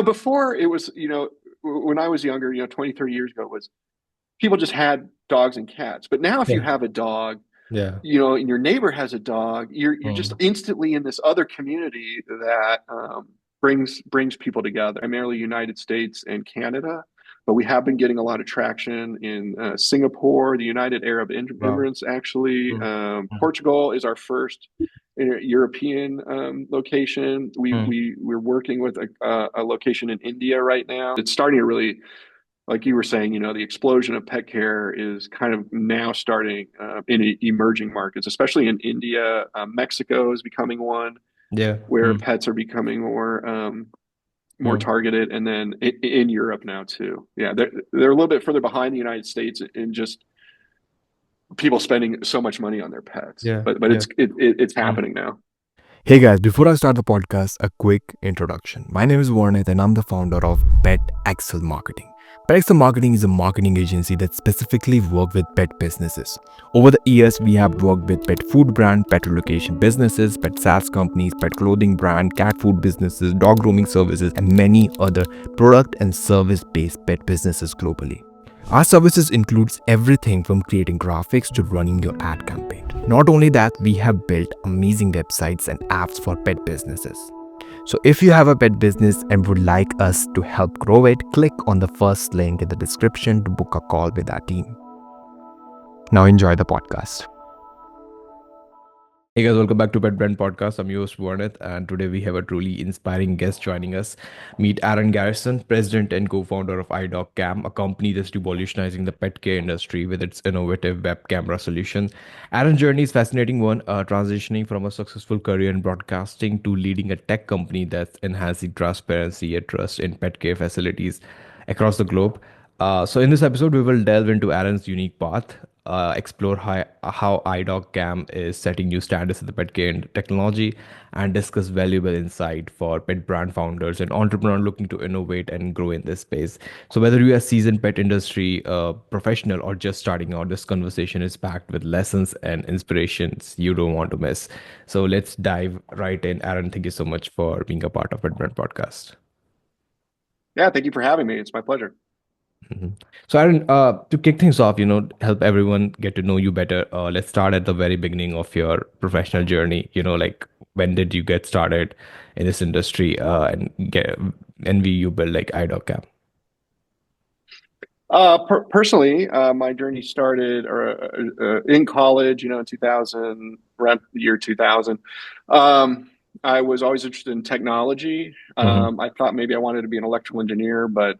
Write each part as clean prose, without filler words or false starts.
before it was, when I was younger, 20, 30 years ago, was people just had dogs and cats. But now if you Yeah. have a dog, Yeah. and your neighbor has a dog, you're just Mm. instantly in this other community that brings people together, primarily United States and Canada. But we have been getting a lot of traction in Singapore, the United Arab Wow. Emirates, actually. Mm. Mm. Portugal is our first European location. Mm. We're working with a location in India right now. It's starting to really, like you were saying, the explosion of pet care is kind of now starting in emerging markets, especially in India. Mexico is becoming one Yeah. where Mm. pets are becoming more Mm. targeted, and then in Europe now too. Yeah, they're a little bit further behind the United States in just people spending so much money on their pets, Yeah. but Yeah. it's Mm. happening now. Hey guys, before I start the podcast, a quick introduction. My name is Warnith and I'm the founder of Pet Excel Marketing. Pet Excel Marketing is a marketing agency that specifically works with pet businesses. Over the years, we have worked with pet food brand, pet relocation businesses, pet SaaS companies, pet clothing brand, cat food businesses, dog grooming services, and many other product and service-based pet businesses globally. Our services includes everything from creating graphics to running your ad campaign. Not only that, we have built amazing websites and apps for pet businesses. So if you have a pet business and would like us to help grow it, click on the first link in the description to book a call with our team. Now enjoy the podcast. Hey guys, welcome back to Pet Brand Podcast. I'm your host Warnith, and today we have a truly inspiring guest joining us. Meet Aron Garrison, president and co-founder of iDogCam, a company that's revolutionizing the pet care industry with its innovative web camera solution. Aron's journey is fascinating one, transitioning from a successful career in broadcasting to leading a tech company that's enhancing transparency and trust in pet care facilities across the globe. So in this episode, we will delve into Aaron's unique path, explore how iDogCam is setting new standards in the pet care and technology, and discuss valuable insight for pet brand founders and entrepreneurs looking to innovate and grow in this space. So whether you are a seasoned pet industry professional or just starting out, this conversation is packed with lessons and inspirations you don't want to miss. So let's dive right in. Aaron, thank you so much for being a part of Pet Brand Podcast. Yeah, thank you for having me. It's my pleasure. Mhm. So, Aaron, to kick things off, help everyone get to know you better. Let's start at the very beginning of your professional journey. Like when did you get started in this industry, and we you build like iDogCam? Personally, my journey started in college, in 2000, around the year 2000. I was always interested in technology. Mm-hmm. I thought maybe I wanted to be an electrical engineer, but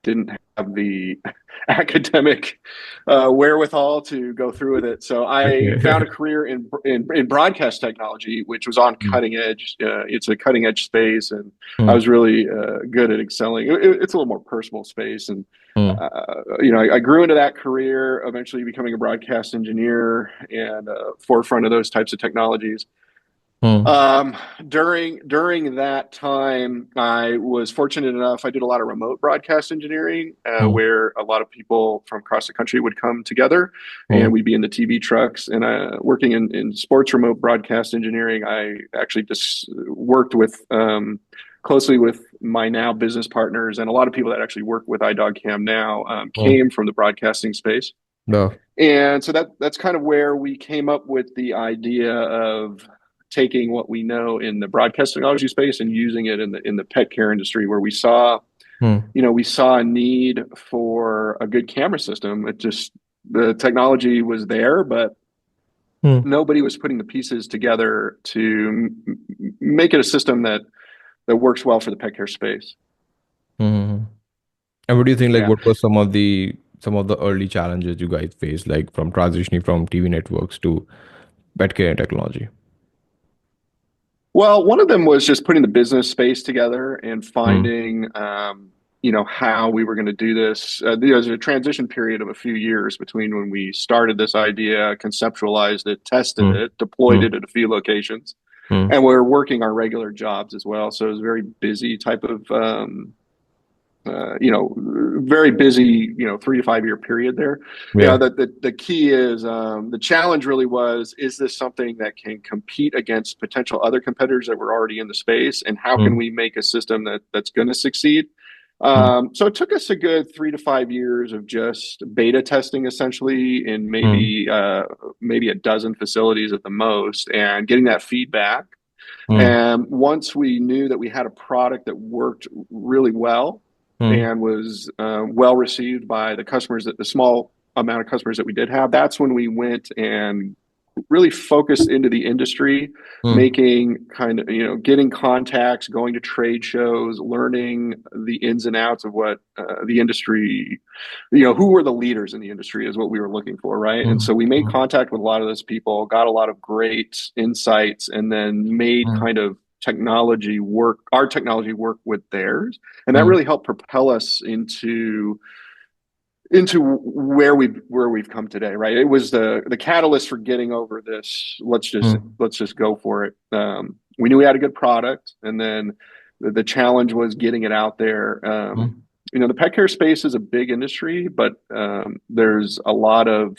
didn't have the academic wherewithal to go through with it. So I found a Okay. career in broadcast technology, which was on cutting edge. It's a cutting edge space, and I Mm-hmm. was really good at excelling. It's a little more personal space, and I grew into that career, eventually becoming a broadcast engineer and forefront of those types of technologies. Mm-hmm. Um, during that time, I was fortunate enough. I did a lot of remote broadcast engineering, where a lot of people from across the country would come together, and we'd be in the TV trucks. And working in sports remote broadcast engineering, I actually just worked with closely with my now business partners, and a lot of people that actually work with iDogCam now Mm-hmm. came from the broadcasting space. No. And so that's kind of where we came up with the idea of taking what we know in the broadcast technology space and using it in the pet care industry, where we saw a need for a good camera system. It just the technology was there, but Mm-hmm. nobody was putting the pieces together to make it a system that works well for the pet care space. And what do you think? Like, Yeah. what were some of the early challenges you guys faced, like from transitioning from TV networks to pet care and technology? Well, one of them was just putting the business space together and Mm. finding, how we were going to do this. There was a transition period of a few years between when we started this idea, conceptualized it, tested Mm. it, deployed Mm. it at a few locations, Mm. and we're working our regular jobs as well. So it was a very busy type of very busy, 3 to 5 year period there. Yeah. The key is the challenge really was, is this something that can compete against potential other competitors that were already in the space? And how can Mm, we make a system that's going to succeed? mm, So it took us a good 3 to 5 years of just beta testing, essentially, in mm, maybe a dozen facilities at the most, and getting that feedback. mm, And once we knew that we had a product that worked really well mm, and was well received by the small amount of customers that we did have, that's when we went and really focused into the industry, mm, making getting contacts, going to trade shows, learning the ins and outs of what the industry, who were the leaders in the industry is what we were looking for, right? And mm, so we made mm, contact with a lot of those people, got a lot of great insights, and then made mm, kind of our technology work with theirs. And that mm, really helped propel us into where we've come today, right? It was the catalyst for getting over this. mm, Let's just go for it. We knew we had a good product, and then the challenge was getting it out there. mm. The pet care space is a big industry, but there's a lot of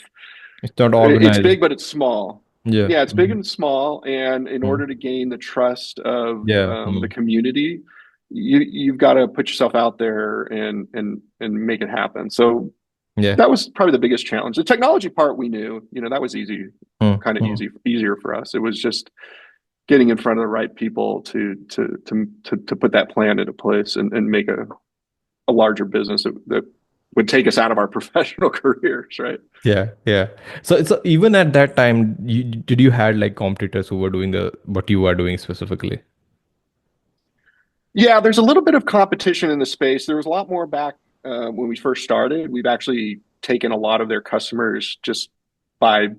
It's not it's organized. big, but it's small. Yeah. Yeah, it's big Mm, and small, and in mm. order to gain the trust of Yeah. the Mm, community, you've got to put yourself out there and make it happen. So yeah. that was probably the biggest challenge. The technology part we knew, that was easy, Mm, kind of mm. easier for us. It was just getting in front of the right people to put that plan into place and make a larger business that would take us out of our professional careers, right? Yeah, yeah. So even at that time, did you had like competitors who were doing the what you are doing specifically? Yeah, there's a little bit of competition in the space. There was a lot more back when we first started. We've actually taken a lot of their customers just by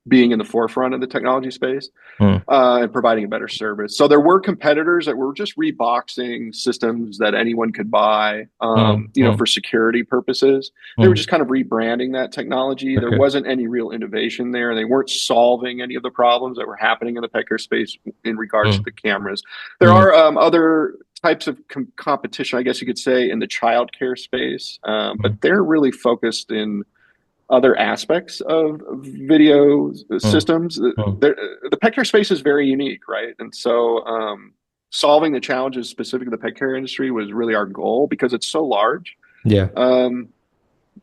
being in the forefront of the technology space. Mm, And providing a better service. So there were competitors that were just reboxing systems that anyone could buy, mm, mm, for security purposes. They were mm. just kind of rebranding that technology. There Okay. wasn't any real innovation there. They weren't solving any of the problems that were happening in the pet care space in regards to Mm, the cameras. There mm, are other types of competition, I guess you could say, in the child care space, but mm, they're really focused in other aspects of video mm, systems. mm. The pet care space is very unique, right? And so solving the challenges specific to the pet care industry was really our goal because it's so large. Yeah. Um,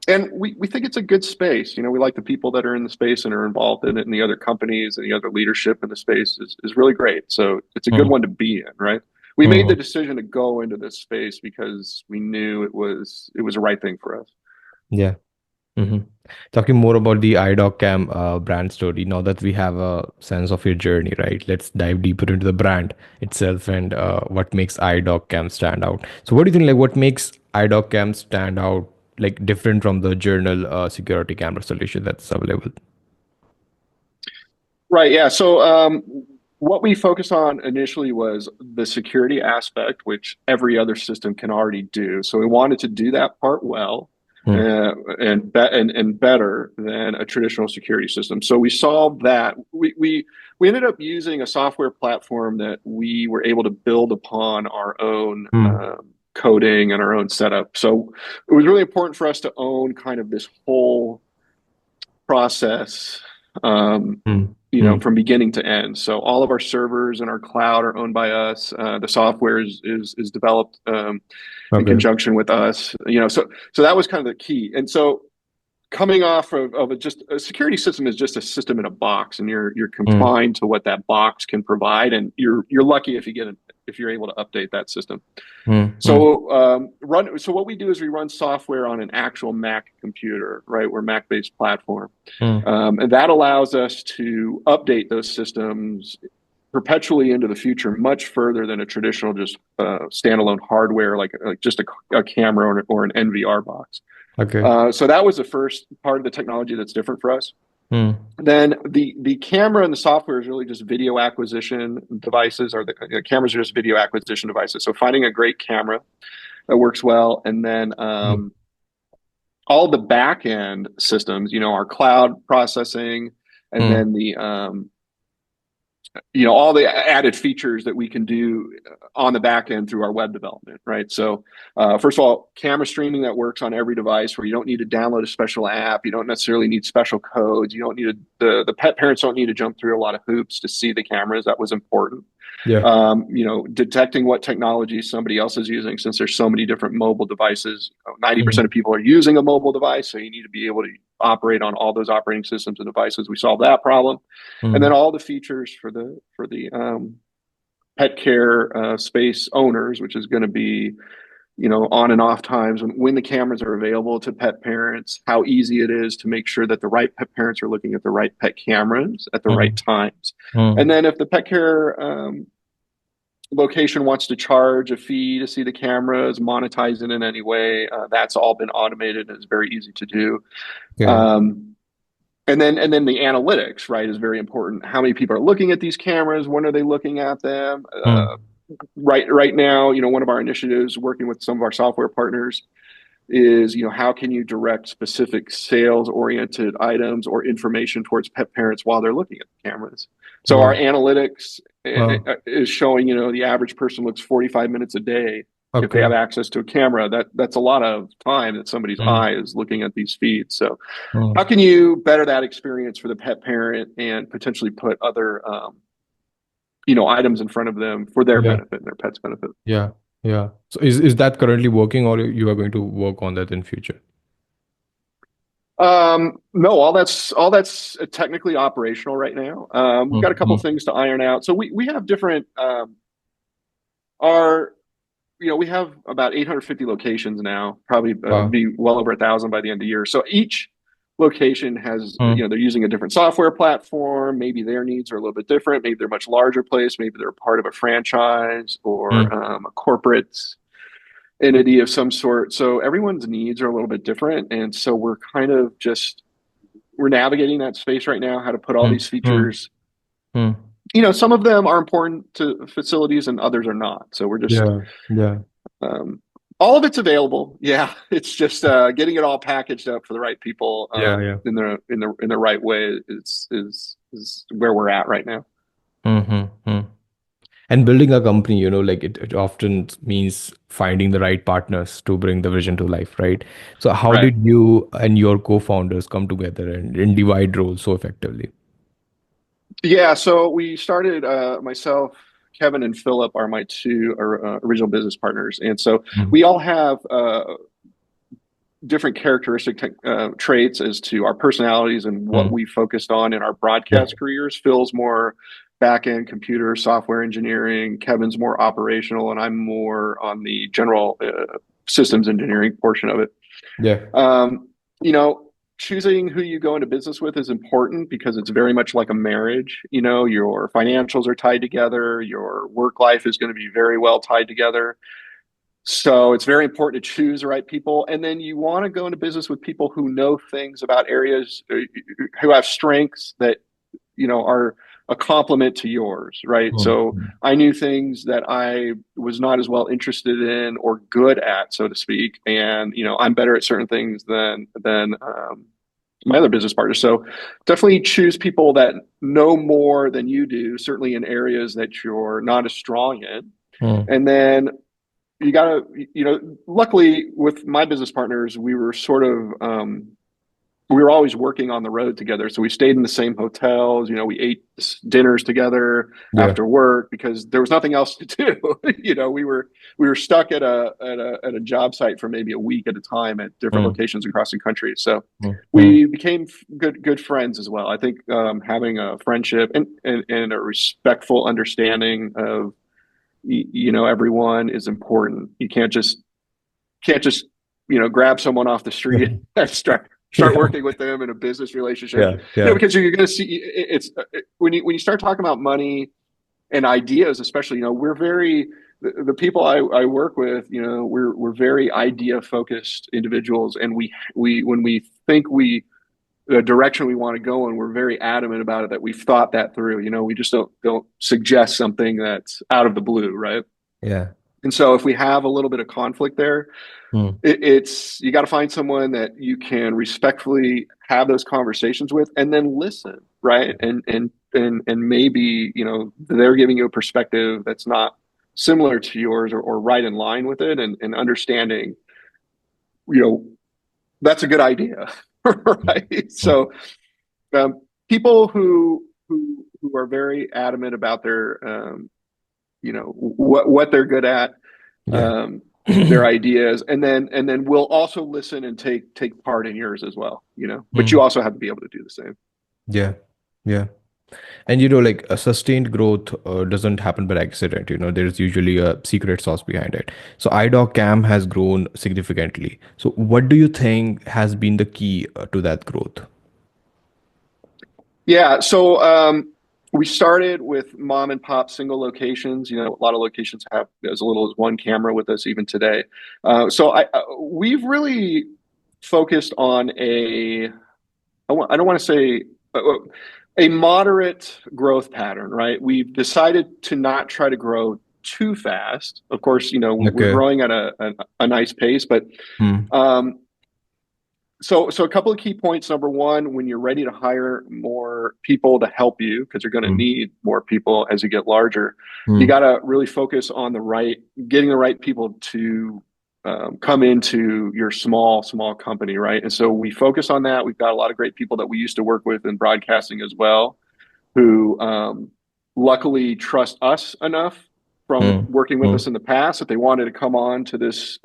and we think it's a good space. We like the people that are in the space and are involved in it, and the other companies and the other leadership in the space is really great. So it's a good Mm, one to be in, right? We made the mm. decision to go into this space because we knew it was the right thing for us. Yeah. Hmm. Talking more about the iDogCam brand story, now that we have a sense of your journey, right? Let's dive deeper into the brand itself and what makes iDogCam stand out. So, what do you think? Like, what makes iDogCam stand out, like different from the journal security camera solution that's available? Right. Yeah. So, what we focused on initially was the security aspect, which every other system can already do. So, we wanted to do that part well, Hmm. and better than a traditional security system. So, we solved that. We ended up using a software platform that we were able to build upon our own. Hmm. Coding and our own setup. So it was really important for us to own kind of this whole process, Hmm. Hmm. from beginning to end. So all of our servers and our cloud are owned by us. The software is developed in Okay. conjunction with us. So that was kind of the key. And so coming off of just a security system is just a system in a box, and you're Hmm. confined to what that box can provide, and you're lucky if you're able to update that system. Hmm. Hmm. So what we do is we run software on an actual Mac computer, right? We're a Mac-based platform. Hmm. And that allows us to update those systems perpetually into the future, much further than a traditional just standalone hardware, like just a camera or an NVR box. Okay. So that was the first part of the technology that's different for us. Hmm. Then the camera and the software is really just video acquisition devices, or the cameras are just video acquisition devices. So finding a great camera that works well, and then Hmm. all the back end systems, our cloud processing, and Hmm. then the all the added features that we can do on the back end through our web development, right? So, first of all, camera streaming that works on every device, where you don't need to download a special app, you don't necessarily need special codes, you don't need the pet parents don't need to jump through a lot of hoops to see the cameras. That was important. Yeah. Detecting what technology somebody else is using, since there's so many different mobile devices. 90% Mm, of people are using a mobile device, so you need to be able to operate on all those operating systems and devices. We solved that problem. And then mm, all the features for the pet care space owners, which is going to be on and off times when the cameras are available to pet parents, how easy it is to make sure that the right pet parents are looking at the right pet cameras at the right mm, times. And mm. then if the pet care location wants to charge a fee to see the cameras, monetize it in any way, that's all been automated and it's very easy to do. Okay. Um, and then the analytics, right, is very important. How many people are looking at these cameras? When are they looking at them? Mm, Right now, one of our initiatives working with some of our software partners is, how can you direct specific sales oriented items or information towards pet parents while they're looking at the cameras. So our wow. analytics Wow. is showing, the average person looks 45 minutes a day. If they Okay. have access to a camera, that's a lot of time that somebody's Mm, eye is looking at these feeds. So how mm. can you better that experience for the pet parent and potentially put other items in front of them for their Yeah. benefit and their pet's benefit? Yeah. Yeah. So is that currently working, or you are going to work on that in future? No, all that's technically operational right now. We've got a Mm, couple mm. things to iron out. So we have different our we have about 850 locations now, probably Wow. be well over 1,000 by the end of the year. So each location has, Mm, they're using a different software platform. Maybe their needs are a little bit different. Maybe they're a much larger place. Maybe they're part of a franchise or mm, a corporate entity of some sort. So everyone's needs are a little bit different. And so we're kind of just we're navigating that space right now, how to put all mm, these mm, features. mm. Some of them are important to facilities and others are not. So we're just Yeah. Yeah. um, all of it's available. Yeah, it's just getting it all packaged up for the right people Yeah. Yeah. in the right way is where we're at right now. Mm-hmm. And building a company, like it often means finding the right partners to bring the vision to life, right? So how Right. did you and your co-founders come together and divide roles so effectively? Yeah. So we started myself. Kevin and Philip are my two original business partners, and so Mm, we all have different characteristic traits as to our personalities and what mm. we focused on in our Yeah. broadcast careers. Phil's more back end computer software engineering. Kevin's more operational, and I'm more on the general systems engineering portion of it. Yeah. Um, you know, Choosing who you go into business with is important because it's very much like a marriage. Your financials are tied together, your work life is going to be very well tied together. So it's very important to choose the right people. And then you want to go into business with people who know things about areas, who have strengths that, are a complement to yours, right? Mm, So mm. I knew things that I was not as well interested in or good at, so to speak. And, I'm better at certain things than my other business partners. So definitely choose people that know more than you do, certainly in areas that you're not as strong in. Mm, And then you gotta, luckily with my business partners, we were always working on the road together. So we stayed in the same hotels, we ate dinners together Yeah. after work because there was nothing else to do. We were stuck at a job site for maybe a week at a time at different Mm, locations across the country. So mm, mm. we became good friends as well. I think having a friendship and a respectful understanding of everyone is important. You can't just grab someone off the street and start Yeah. working with them in a business relationship. Yeah. Yeah. Because you're going to see it's when you start talking about money and ideas, especially, we're very the people I work with, we're very idea focused individuals, and we when we think the direction we want to go in, we're very adamant about it, that we've thought that through. We just don't suggest something that's out of the blue, right? Yeah. And so if we have a little bit of conflict there, Mm, it's you got to find someone that you can respectfully have those conversations with, and then listen, right? And and maybe, they're giving you a perspective that's not similar to yours or right in line with it, and understanding, you know, that's a good idea, right? Mm. So people who are very adamant about their what they're good at, Yeah. um, their ideas, and then we'll also listen and take part in yours as well. But you Mm. also have to be able to do the same. Yeah. Yeah. And like a sustained growth doesn't happen by accident. There's usually a secret sauce behind it. So iDogCam has grown significantly. So what do you think has been the key to that growth? Yeah, so we started with mom and pop single locations. A lot of locations have as little as one camera with us even today. So we've really focused on I don't want to say a moderate growth pattern, right? We've decided to not try to grow too fast. Of course, we're Okay. growing at a nice pace, but Hmm. um, so a couple of key points. Number one, when you're ready to hire more people to help you, because you're going to Hmm. need more people as you get larger, you Hmm. got to really focus on getting the right people to come into your small company, right? And so we focus on that. We've got a lot of great people that we used to work with in broadcasting as well, who luckily trust us enough from Hmm. working with Hmm. us in the past that they wanted to come on to this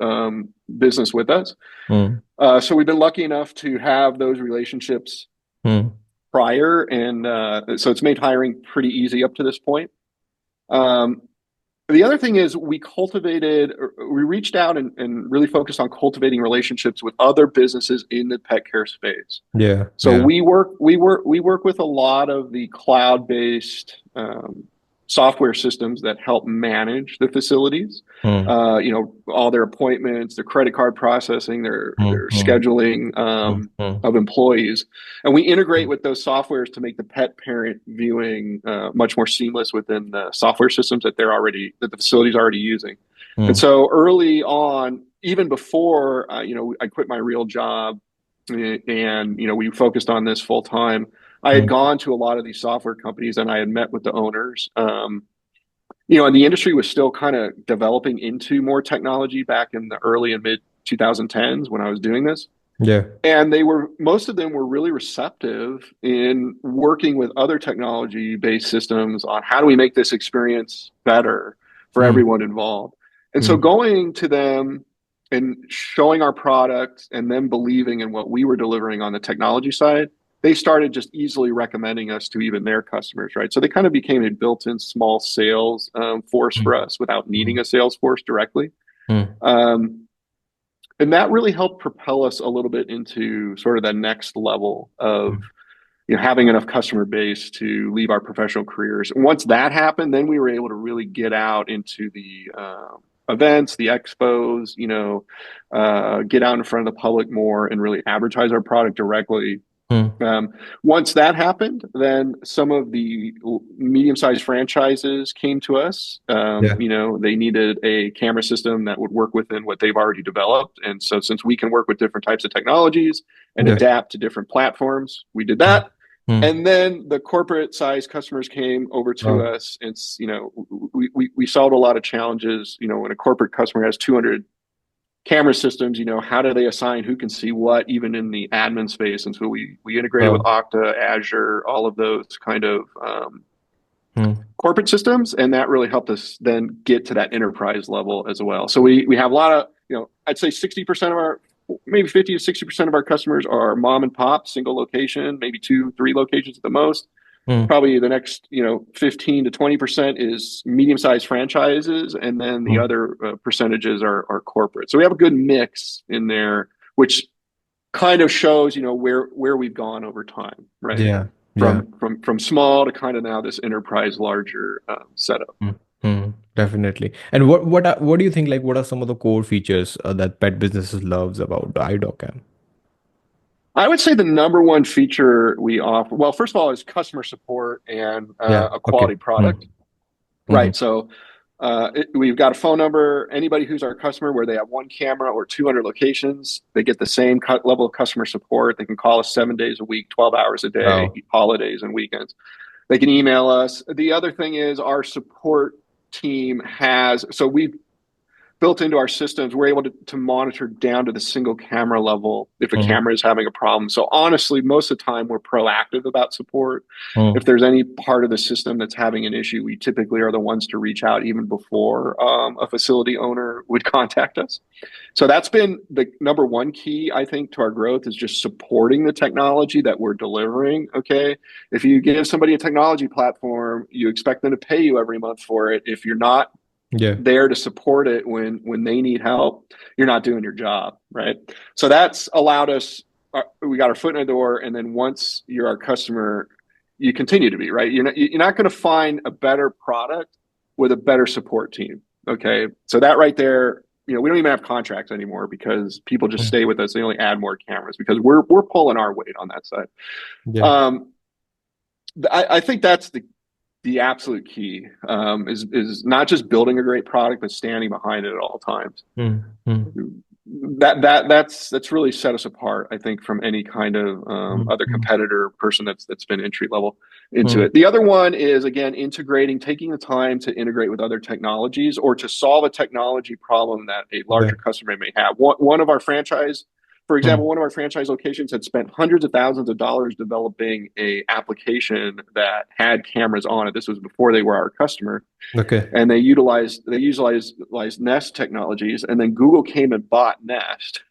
business with us. Hmm. So we've been lucky enough to have those relationships Hmm. prior, and so it's made hiring pretty easy up to this point. Um, the other thing is we reached out and really focused on cultivating relationships with other businesses in the pet care space. Yeah. So Yeah. we work with a lot of the cloud-based software systems that help manage the facilities. Hmm. All their appointments, their credit card processing, their Hmm. their Hmm. scheduling Hmm. Hmm. of employees, and we integrate with those softwares to make the pet parent viewing much more seamless within the software systems that the facility's already using. And Hmm. so early on, even before I quit my real job, and we focused on this full time. I had Hmm. gone to a lot of these software companies, and I had met with the owners. And the industry was still kind of developing into more technology back in the early and mid 2010s when I was doing this. Yeah. And most of them were really receptive in working with other technology based systems on how do we make this experience better for Hmm. everyone involved. And so Hmm. going to them and showing our product and them believing in what we were delivering on the technology side, they started just easily recommending us to even their customers, right? So they kind of became a built in small sales force Hmm. for us without Hmm. needing a sales force directly. Hmm. Um, and that really helped propel us a little bit into sort of that next level of having enough customer base to leave our professional careers. And once that happened, then we were able to really get out into the events, the expos, get out in front of the public more and really advertise our product directly. Hmm. um, Once that happened, then some of the medium-sized franchises came to us. Yeah. They needed a camera system that would work within what they've already developed. And so since we can work with different types of technologies and Yeah. adapt to different platforms, we did Hmm. that. Hmm. And then the corporate size customers came over to Oh. us, and we solved a lot of challenges. When a corporate customer has 200 camera systems, how do they assign who can see what, even in the admin space? And so we integrated with Oh. Okta, Azure, all of those kind of Hmm. corporate systems, and that really helped us then get to that enterprise level as well. So we have a lot of, I'd say 60% of our, maybe 50 to 60% of our customers are mom and pop, single location, maybe two, three locations at the most. Hmm. Probably the next 15 to 20% is medium-sized franchises, and then the Hmm. other percentages are corporate. So we have a good mix in there, which kind of shows where we've gone over time, right? Yeah. Yeah. From small to kind of now this enterprise larger setup. Mm, definitely. And what do you think, like, what are some of the core features that pet businesses loves about the iDogCam? I would say the number one feature we offer, well, first of all, is customer support and Yeah. a Okay. quality product. Mm-hmm. Right. So we've got a phone number. Anybody who's our customer, where they have one camera or 200 locations, they get the same level of customer support. They can call us 7 days a week, 12 hours a day, Wow. holidays and weekends. They can email us. The other thing is our support team has, so we've built into our systems, we're able to monitor down to the single camera level if a Mm, camera is having a problem. So honestly, most of the time we're proactive about support. If mm, there's any part of the system that's having an issue, we typically are the ones to reach out even before a facility owner would contact us. So that's been the number one key, I think, to our growth is just supporting the technology that we're delivering. Okay. If you give somebody a technology platform, you expect them to pay you every month for it. If you're not yeah. there to support it when they need help, you're not doing your job, right? So that's allowed us. We got our foot in the door, and then once you're our customer, you continue to be right. You're not going to find a better product with a better support team. Okay, so that right there, we don't even have contracts anymore because people just Mm, stay with us. They only add more cameras because we're pulling our weight on that side. yeah. Um, I think that's the absolute key is not just building a great product, but standing behind it at all times. Mm, mm, That's really set us apart, I think, from any kind of mm, other mm, competitor person that's been entry level into mm, it. The other one is again integrating, taking the time to integrate with other technologies or to solve a technology problem that a yeah. larger customer may have. One of our franchise, for example, Mm, one of our franchise locations had spent hundreds of thousands of dollars developing a application that had cameras on it. This was before they were our customer, okay. and they utilized Nest technologies, and then Google came and bought Nest,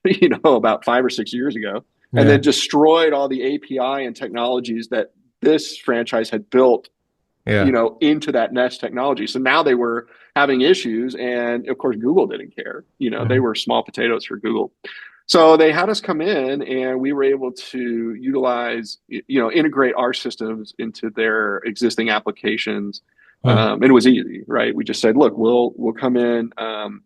about 5 or 6 years ago, and Yeah. then destroyed all the API and technologies that this franchise had built, Yeah. into that Nest technology. So now they were having issues, and of course Google didn't care. They Mm, were small potatoes for Google. So they had us come in, and we were able to utilize, integrate our systems into their existing applications. mm, And it was easy, right? We just said, look, we'll come in.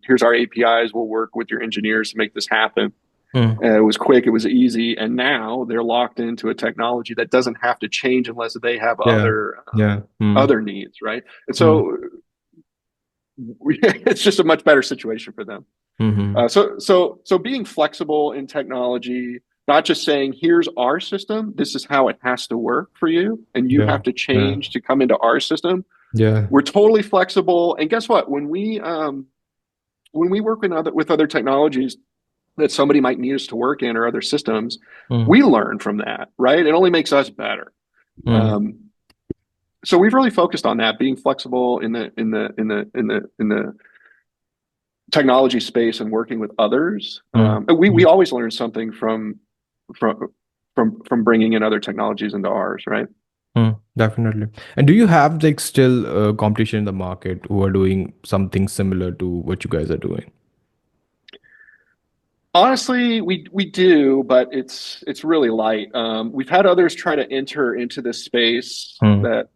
Here's our APIs. We'll work with your engineers to make this happen. mm, It was quick, it was easy, and now they're locked into a technology that doesn't have to change unless they have yeah. other Yeah. Mm, other needs, right? And mm, so it's just a much better situation for them. mm, So being flexible in technology, not just saying, here's our system, this is how it has to work for you, and you yeah. have to Yeah. change to come into our system. Yeah. We're totally flexible. And guess what? When we work with other technologies that somebody might need us to work in or other systems, Mm, we learn from that, right? It only makes us better. mm, Um, so we've really focused on that, being flexible in the technology space and working with others. mm, We mm, always learn something from from bringing in other technologies into ours, right? definitely. And do you have like still competition in the market who are doing something similar to what you guys are doing? Honestly, we do, but it's really light. We've had others try to enter into this space Mm,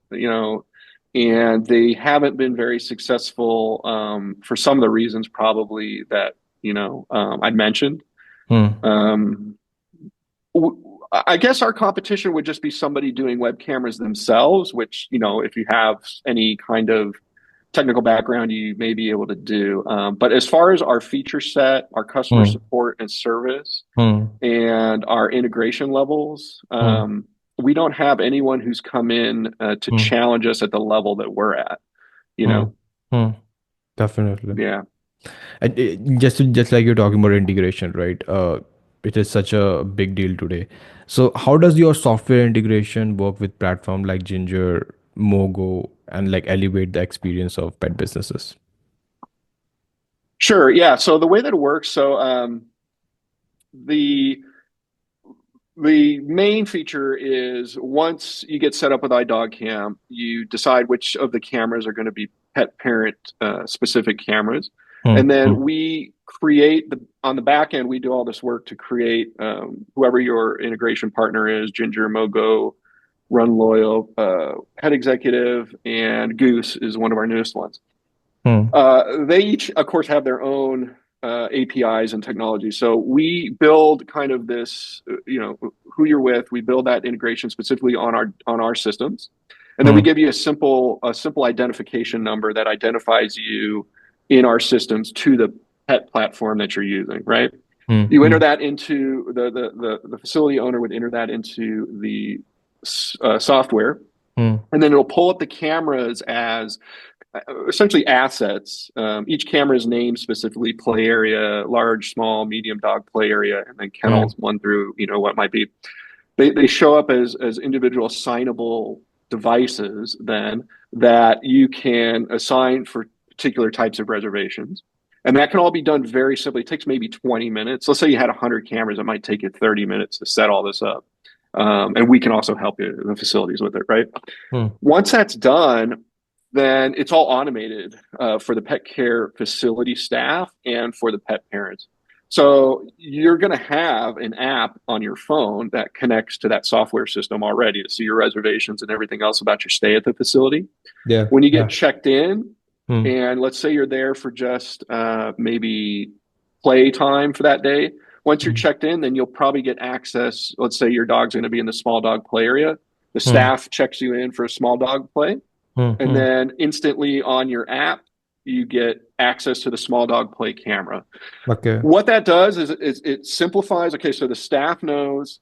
and they haven't been very successful for some of the reasons probably that I mentioned. mm, Um, I guess our competition would just be somebody doing web cameras themselves, which, if you have any kind of technical background, you may be able to do. But as far as our feature set, our customer mm, support and service, mm, and our integration levels, mm, we don't have anyone who's come in to mm, challenge us at the level that we're at. You mm, know, mm, definitely. yeah. And just like you're talking about integration, right? It is such a big deal today. So how does your software integration work with platform like Ginger, Mogo, and like elevate the experience of pet businesses? Sure. Yeah. So the way that it works, so the the main feature is once you get set up with iDogCam, you decide which of the cameras are going to be pet parent specific cameras. And Mm, then mm, we create on the back end, we do all this work to create whoever your integration partner is, Ginger, Mogo, Run Loyal, Pet Executive, and Goose is one of our newest ones. mm, They each, of course, have their own APIs and technology. So we build kind of this, who you're with. We build that integration specifically on our systems, and then we mm, give you a simple identification number that identifies you in our systems to the pet platform that you're using. Right? mm, You enter mm, that into the facility owner would enter that into the software, Hmm. And then it'll pull up the cameras as essentially assets. Each camera is named specifically: play area, large, small, medium dog play area, and then Hmm. kennels one through, what might be. They show up as individual assignable devices then that you can assign for particular types of reservations. And that can all be done very simply. It takes maybe 20 minutes. Let's say you had 100 cameras, it might take you 30 minutes to set all this up. And we can also help you in the facilities with it, right? Hmm. Once that's done, then it's all automated for the pet care facility staff and for the pet parents. So you're going to have an app on your phone that connects to that software system already to see your reservations and everything else about your stay at the facility. Yeah. When you get Yeah. checked in, Hmm. and let's say you're there for just maybe play time for that day. Once you're Hmm. checked in, then you'll probably get access. Let's say your dog's going to be in the small dog play area. The Hmm. staff checks you in for a small dog play. Hmm. And Hmm. then instantly on your app, you get access to the small dog play camera. Okay. What that does is it simplifies. Okay, so the staff knows,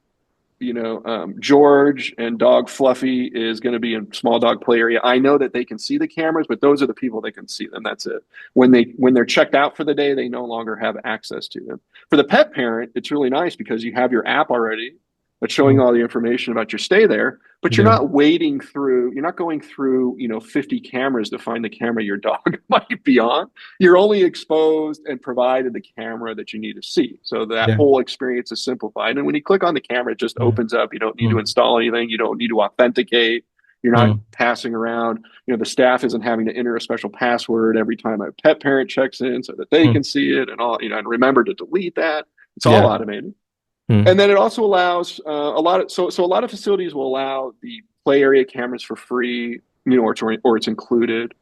George and dog Fluffy is going to be in small dog play area. I know that they can see the cameras, but those are the people that can see them. That's it. When they're checked out for the day, they no longer have access to them. For the pet parent, it's really nice because you have your app already that's showing Hmm. all the information about your stay there, but you're Yeah. not you're not going through, 50 cameras to find the camera your dog might be on. You're only exposed and provided the camera that you need to see. So that Yeah. whole experience is simplified. And when you click on the camera, it just Hmm. opens up. You don't need to Hmm. install anything. You don't need to authenticate. You're not Hmm. passing around. The staff isn't having to enter a special password every time a pet parent checks in so that they Hmm. can see it and all, and remember to delete that. It's all Yeah. automated. And Hmm. then it also allows a lot of facilities will allow the play area cameras for free, or it's included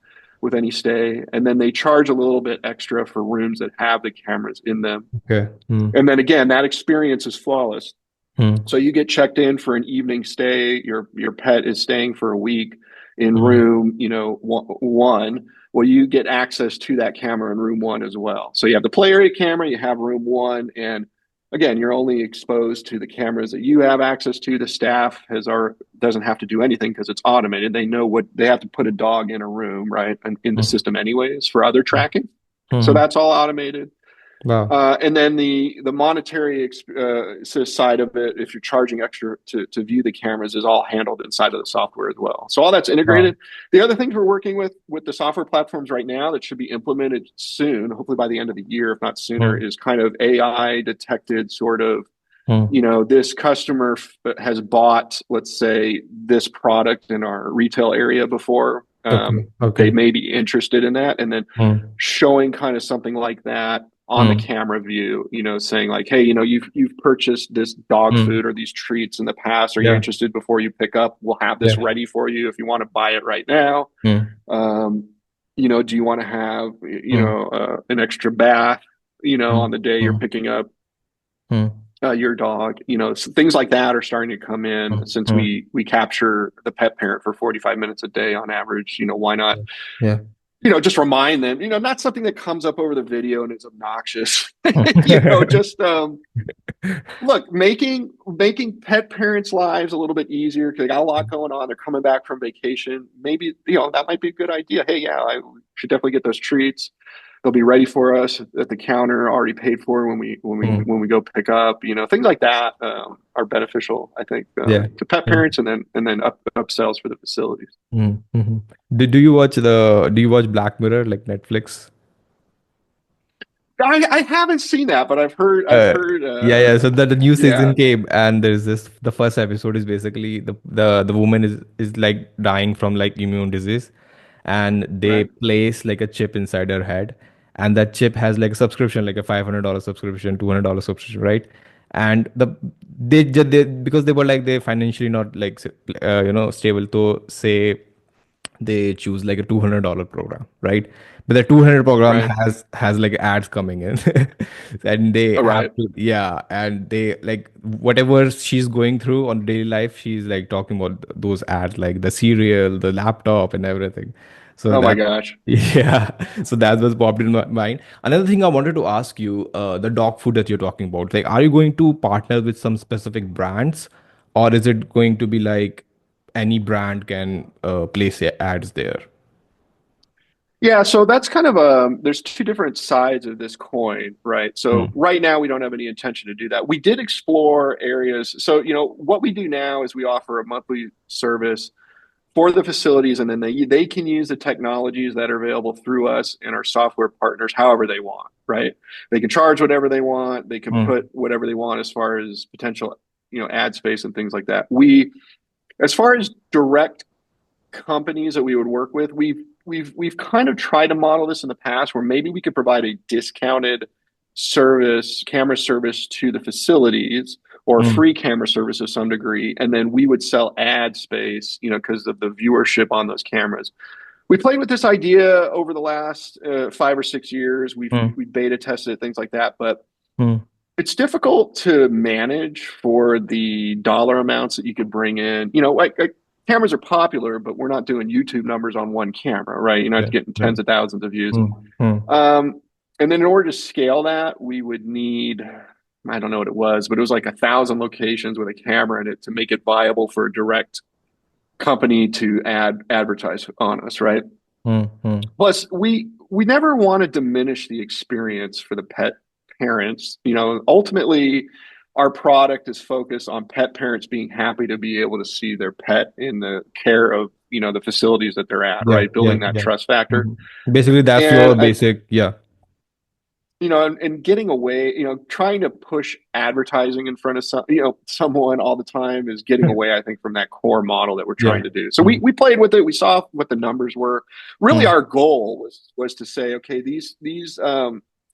with any stay. And then they charge a little bit extra for rooms that have the cameras in them. Okay. Hmm. And then again, that experience is flawless. Hmm. So you get checked in for an evening stay. Your pet is staying for a week in Hmm. room, one. Well, you get access to that camera in room one as well. So you have the play area camera, you have room one, and again, you're only exposed to the cameras that you have access to. The staff doesn't have to do anything because it's automated. They know what they have to put a dog in a room, right, and in the Hmm. system anyways for other tracking. So Hmm. that's all automated. Wow. And then the monetary side of it, if you're charging extra to view the cameras, is all handled inside of the software as well. So all that's Wow. integrated. The other things we're working with the software platforms right now that should be implemented soon, hopefully by the end of the year, if not sooner, Hmm. is kind of AI detected sort of, Hmm. this customer has bought, let's say, this product in our retail area before. Okay. They Okay. may be interested in that, and then Hmm. showing kind of something like that on the Hmm. camera view, saying like, hey, you've purchased this dog Hmm. food or these treats in the past. Are you Yeah. interested before you pick up? We'll have this Yeah. ready for you if you want to buy it right now. Hmm. Um, do you want to have, Hmm. an extra bath, Hmm. on the day you're Hmm. picking up Hmm. your dog? So things like that are starting to come in Hmm. since Hmm. we capture the pet parent for 45 minutes a day on average. Why not, Yeah. just remind them, not something that comes up over the video and is obnoxious. Yeah. Just look, making pet parents' lives a little bit easier because they got a lot going on. They're coming back from vacation. Maybe, that might be a good idea. Hey, yeah, I should definitely get those treats. They'll be ready for us at the counter, already paid for Hmm. when we go pick up. Things like that are beneficial, I think, Yeah. to pet Yeah. parents, and then upsells for the facilities. Hmm. Hmm. Do you watch Black Mirror like Netflix? I haven't seen that, but I've Uh, heard yeah. So the new yeah, season came, and there's this. The first episode is basically the woman is like dying from like immune disease, and they right, place like a chip inside her head, and that chip has like a subscription, like a $500 subscription, $200 subscription, right? And they because they were like they financially not like stable to say they choose like a $200 program, right? But the 200 program right, has like ads coming in, and they all have right. to, yeah, and they like whatever she's going through on daily life, she's like talking about those ads, like the cereal, the laptop, and everything. So Oh my that, gosh. yeah, so that was popped in my mind. Another thing I wanted to ask you, the dog food that you're talking about, like, are you going to partner with some specific brands, or is it going to be like any brand can place ads there. Yeah, so that's kind of there's two different sides of this coin, right? So Mm, right now we don't have any intention to do that. We did explore areas. So, what we do now is we offer a monthly service for the facilities, and then they can use the technologies that are available through us and our software partners however they want, right? They can charge whatever they want, they can mm, put whatever they want as far as potential, ad space and things like that. We As far as direct companies that we would work with, we've kind of tried to model this in the past where maybe we could provide a discounted camera service to the facilities, or mm, free camera service to some degree, and then we would sell ad space, because of the viewership on those cameras. We played with this idea over the last 5 or 6 years. mm, We beta tested it, things like that, but mm. it's difficult to manage for the dollar amounts that you could bring in. Like cameras are popular, but we're not doing YouTube numbers on one camera, right? You're not Yeah, getting yeah. tens of thousands of views. Mm, mm. And then in order to scale that, we would need, I don't know what it was, but it was like 1,000 locations with a camera in it to make it viable for a direct company to advertise on us, right? Mm, mm. Plus, we never want to diminish the experience for the pet parents. Ultimately, our product is focused on pet parents being happy to be able to see their pet in the care of, the facilities that they're at, Yeah, right? yeah, Building that yeah. trust factor. Mhm. Basically, that's And your basic, yeah. and getting away, trying to push advertising in front of someone all the time is getting away, I think, from that core model that we're Yeah. trying to do. So we Mm, we played with it. We saw what the numbers were. Really, mm, our goal was to say, okay, these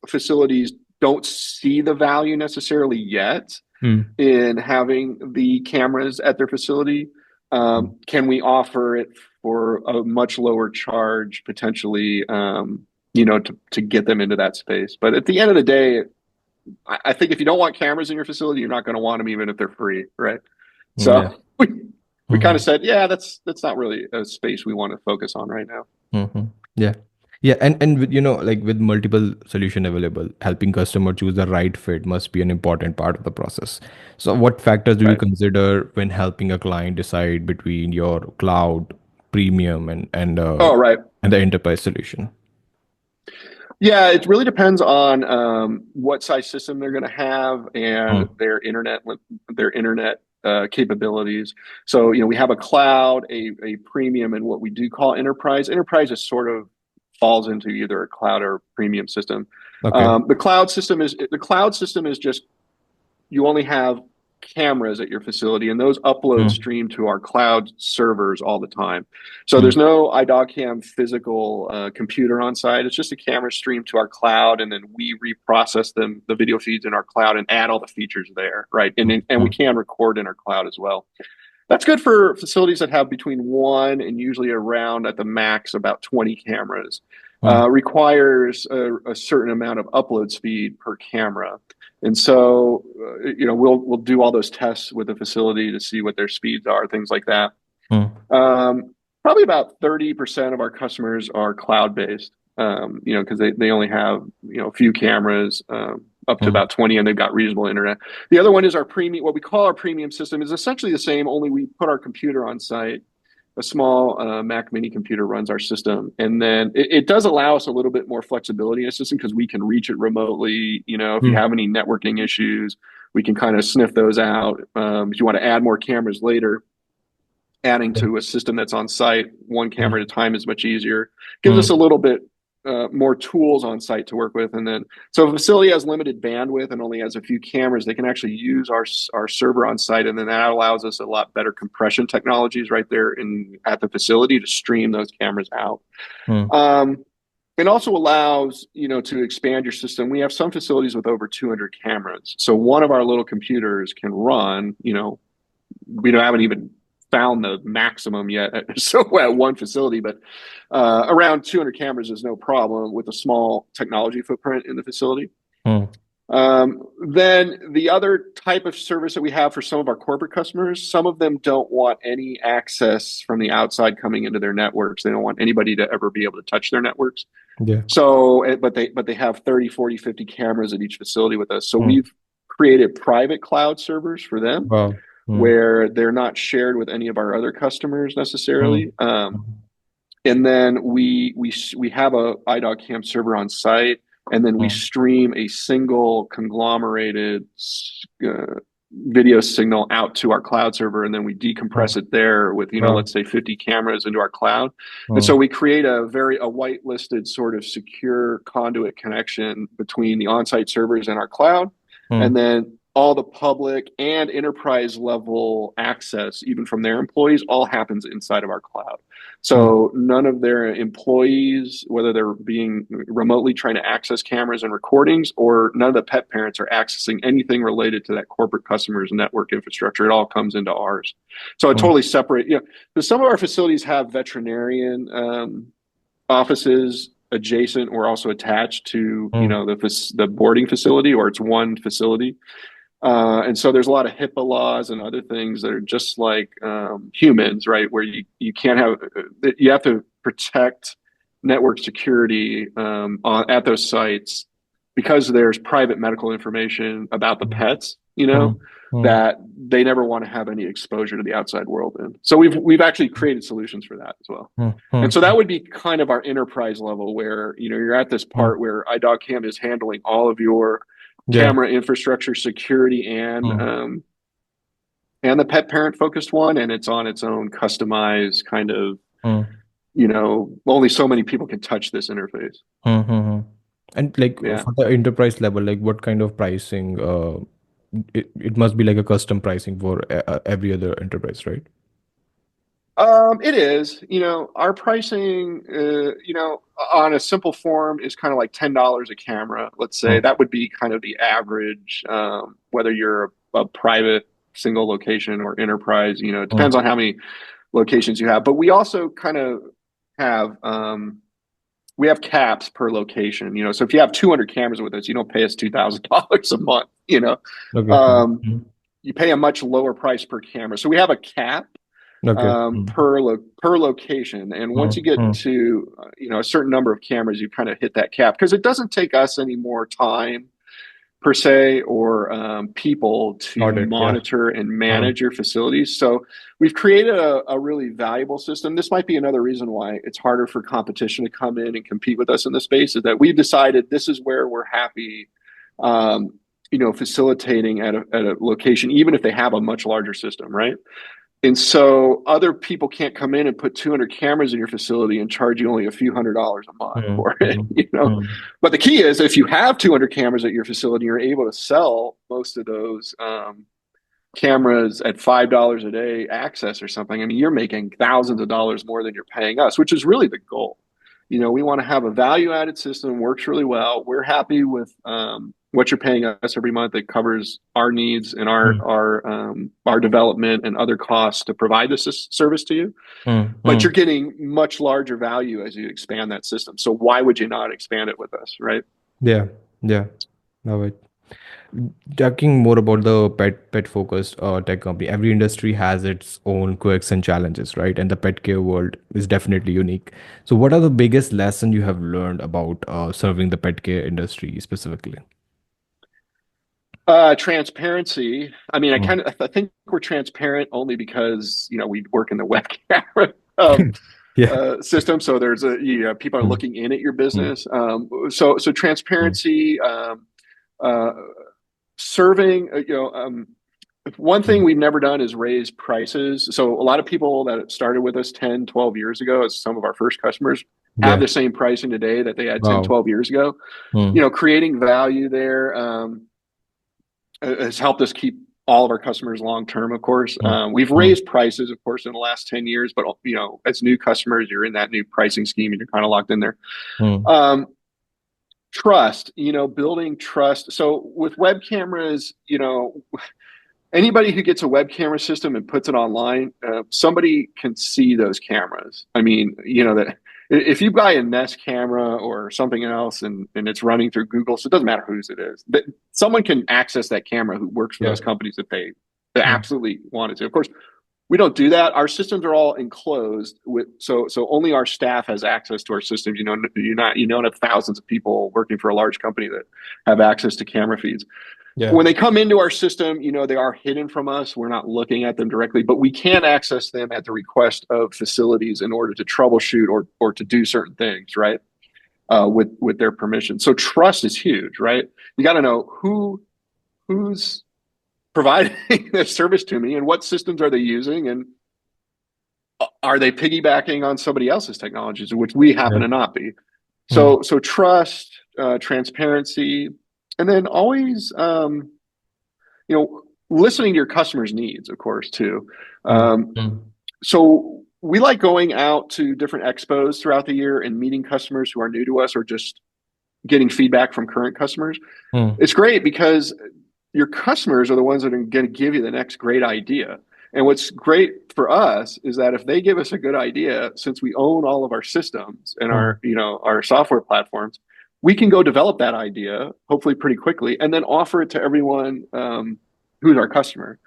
facilities don't see the value necessarily yet mm, in having the cameras at their facility. mm. Can we offer it for a much lower charge, potentially, to get them into that space? But at the end of the day, I think if you don't want cameras in your facility, you're not going to want them even if they're free, right? Yeah. So we kind of Mhm. said, yeah, that's not really a space we want to focus on right now. Hmm. Yeah. Yeah. And with, like with multiple solution available, helping customer choose the right fit must be an important part of the process. So what factors do you Right. consider when helping a client decide between your cloud, premium, Oh, right. and the enterprise solution? Yeah, it really depends on what size system they're going to have and Mm, their internet capabilities. So, we have a cloud, a premium, and what we do call enterprise. Enterprise is sort of falls into either a cloud or a premium system. okay. The cloud system is just, you only have cameras at your facility, and those upload Mm, stream to our cloud servers all the time. So mm, there's no iDogCam physical computer on site. It's just a camera stream to our cloud, and then we reprocess the video feeds in our cloud and add all the features there, right? And we mm, can record in our cloud as well. That's good for facilities that have between one and usually around at the max about 20 cameras. mm, Requires a certain amount of upload speed per camera. And so, we'll do all those tests with the facility to see what their speeds are, things like that. mm, Probably about 30% of our customers are cloud based, because they only have, a few cameras, up to mm, about 20, and they've got reasonable internet. The other one is our premium, what we call our premium system is essentially the same, only we put our computer on site. A small Mac mini computer runs our system. And then it does allow us a little bit more flexibility in a system because we can reach it remotely. If you mm, have any networking issues, we can kind of sniff those out. If you want to add more cameras later, adding yeah, to a system that's on site, one camera mm, at a time is much easier. Gives us mm, a little bit more tools on site to work with. And then, so if a facility has limited bandwidth and only has a few cameras, they can actually use our server on site. And then that allows us a lot better compression technologies right there at the facility to stream those cameras out. mm, Um, it also allows, to expand your system. We have some facilities with over 200 cameras. So one of our little computers can run, we haven't even found the maximum yet so at one facility, but around 200 cameras is no problem with a small technology footprint in the facility. mm, Then the other type of service that we have for some of our corporate customers, some of them don't want any access from the outside coming into their networks. They don't want anybody to ever be able to touch their networks. yeah. So, but they have 30, 40, 50 cameras at each facility with us. So Mm. we've created private cloud servers for them. Wow. mm, where they're not shared with any of our other customers mm, necessarily. And then we have a iDogCam server on site, and then we mm, stream a single conglomerated uh, video signal out to our cloud server, and then we decompress mm, it there with, mm, let's say 50 cameras into our cloud. And so mm, we create a whitelisted sort of secure conduit connection between the on-site servers and our cloud, and mm, then all the public and enterprise level access, even from their employees, all happens inside of our cloud. mm, So none of their employees, whether they're being remotely trying to access cameras and recordings, or none of the pet parents are accessing anything related to that corporate customer's network infrastructure. It all comes into ours. So it mm, totally separate. Because some of our facilities have veterinarian offices adjacent or also attached to mm, the boarding facility, or it's one facility. And so there's a lot of HIPAA laws and other things that are just like humans, right? Where you can't you have to protect network security at those sites because there's private medical information about the mm, pets, mm, mm, that they never want to have any exposure to the outside world in. So we've actually created solutions for that as well. mm, And so mm. that would be kind of our enterprise level where, you're at this Mm. part where iDogCam is handling all of your Yeah. camera infrastructure security Mm, and the pet parent focused one, and it's on its own customized kind of, mm, only so many people can touch this interface. mm, mm. And like Yeah. for the enterprise level, like what kind of pricing? It must be like a custom pricing for every other enterprise, right? It is, our pricing, on a simple form is kind of like $10 a camera. Let's say Mm, that would be kind of the average, whether you're a private single location or enterprise, it depends mm, on how many locations you have. But we also kind of have, we have caps per location, so if you have 200 cameras with us, you don't pay us $2,000 a month. okay. Um, Mm, you pay a much lower price per camera. So we have a cap okay. Mm, per location. And once you mm, get mm, to a certain number of cameras, you kind of hit that cap because it doesn't take us any more time per se or people to got it. Yeah. monitor and Mm, manage your facilities. So we've created a really valuable system. This might be another reason why it's harder for competition to come in and compete with us in the space, is that we've decided this is where we're happy. Facilitating at a location, even if they have a much larger system, right? And so other people can't come in and put 200 cameras in your facility and charge you only a few $100s a month mm, for it, mm, mm, But the key is if you have 200 cameras at your facility, you're able to sell most of those cameras at $5 a day access or something. I mean, you're making thousands of dollars more than you're paying us, which is really the goal. We want to have a value added system, works really well. We're happy with what you're paying us every month. It covers our needs and mm, our development and other costs to provide this service to you. mm, But you're mm. getting much larger value as you expand that system. So why would you not expand it with us, right? Yeah. Yeah. Love it. Talking more about the pet focused tech company, every industry has its own quirks and challenges, right? And the pet care world is definitely unique. So what are the biggest lesson you have learned about serving the pet care industry specifically? Transparency. I mean, Mm. I think we're transparent only because we work in the web camera Yeah. system. So there's people are Mm, looking in at your mm, business. So mm, transparency, uh, serving. One thing mm. we've never done is raise prices. So a lot of people that started with us 10, 12 years ago as some of our first customers have Yeah. the same pricing today that they had 10, Wow. 12 years ago. Mm, Creating value there has helped us keep all of our customers long term, of course. mm, We've mm, raised prices, of course, in the last 10 years, but as new customers, you're in that new pricing scheme and you're kind of locked in there. mm, Um, Trust, building trust. So with web cameras, anybody who gets a web camera system and puts it online, somebody can see those cameras. I mean, that if you buy a Nest camera or something else and it's running through Google, so it doesn't matter whose it is, but someone can access that camera who works for yeah. those companies if they Mm, absolutely wanted to. Of course, we don't do that. Our systems are all enclosed so only our staff has access to our systems. You don't have thousands of people working for a large company that have access to camera feeds. Yeah. When they come into our system, they are hidden from us. We're not looking at them directly, but we can access them at the request of facilities in order to troubleshoot or to do certain things, right? With their permission. So trust is huge, right? You got to know who's providing this service to me and what systems are they using, and are they piggybacking on somebody else's technologies, which we happen Yeah. to not be. Mm, So trust, transparency, and then always listening to your customers' needs, of course, too. mm, Um, mm, so we like going out to different expos throughout the year and meeting customers who are new to us or just getting feedback from current customers. mm, It's great because your customers are the ones that are going to give you the next great idea. And what's great for us is that if they give us a good idea, since we own all of our systems and mm, our software platforms, we can go develop that idea hopefully pretty quickly and then offer it to everyone who's our customer.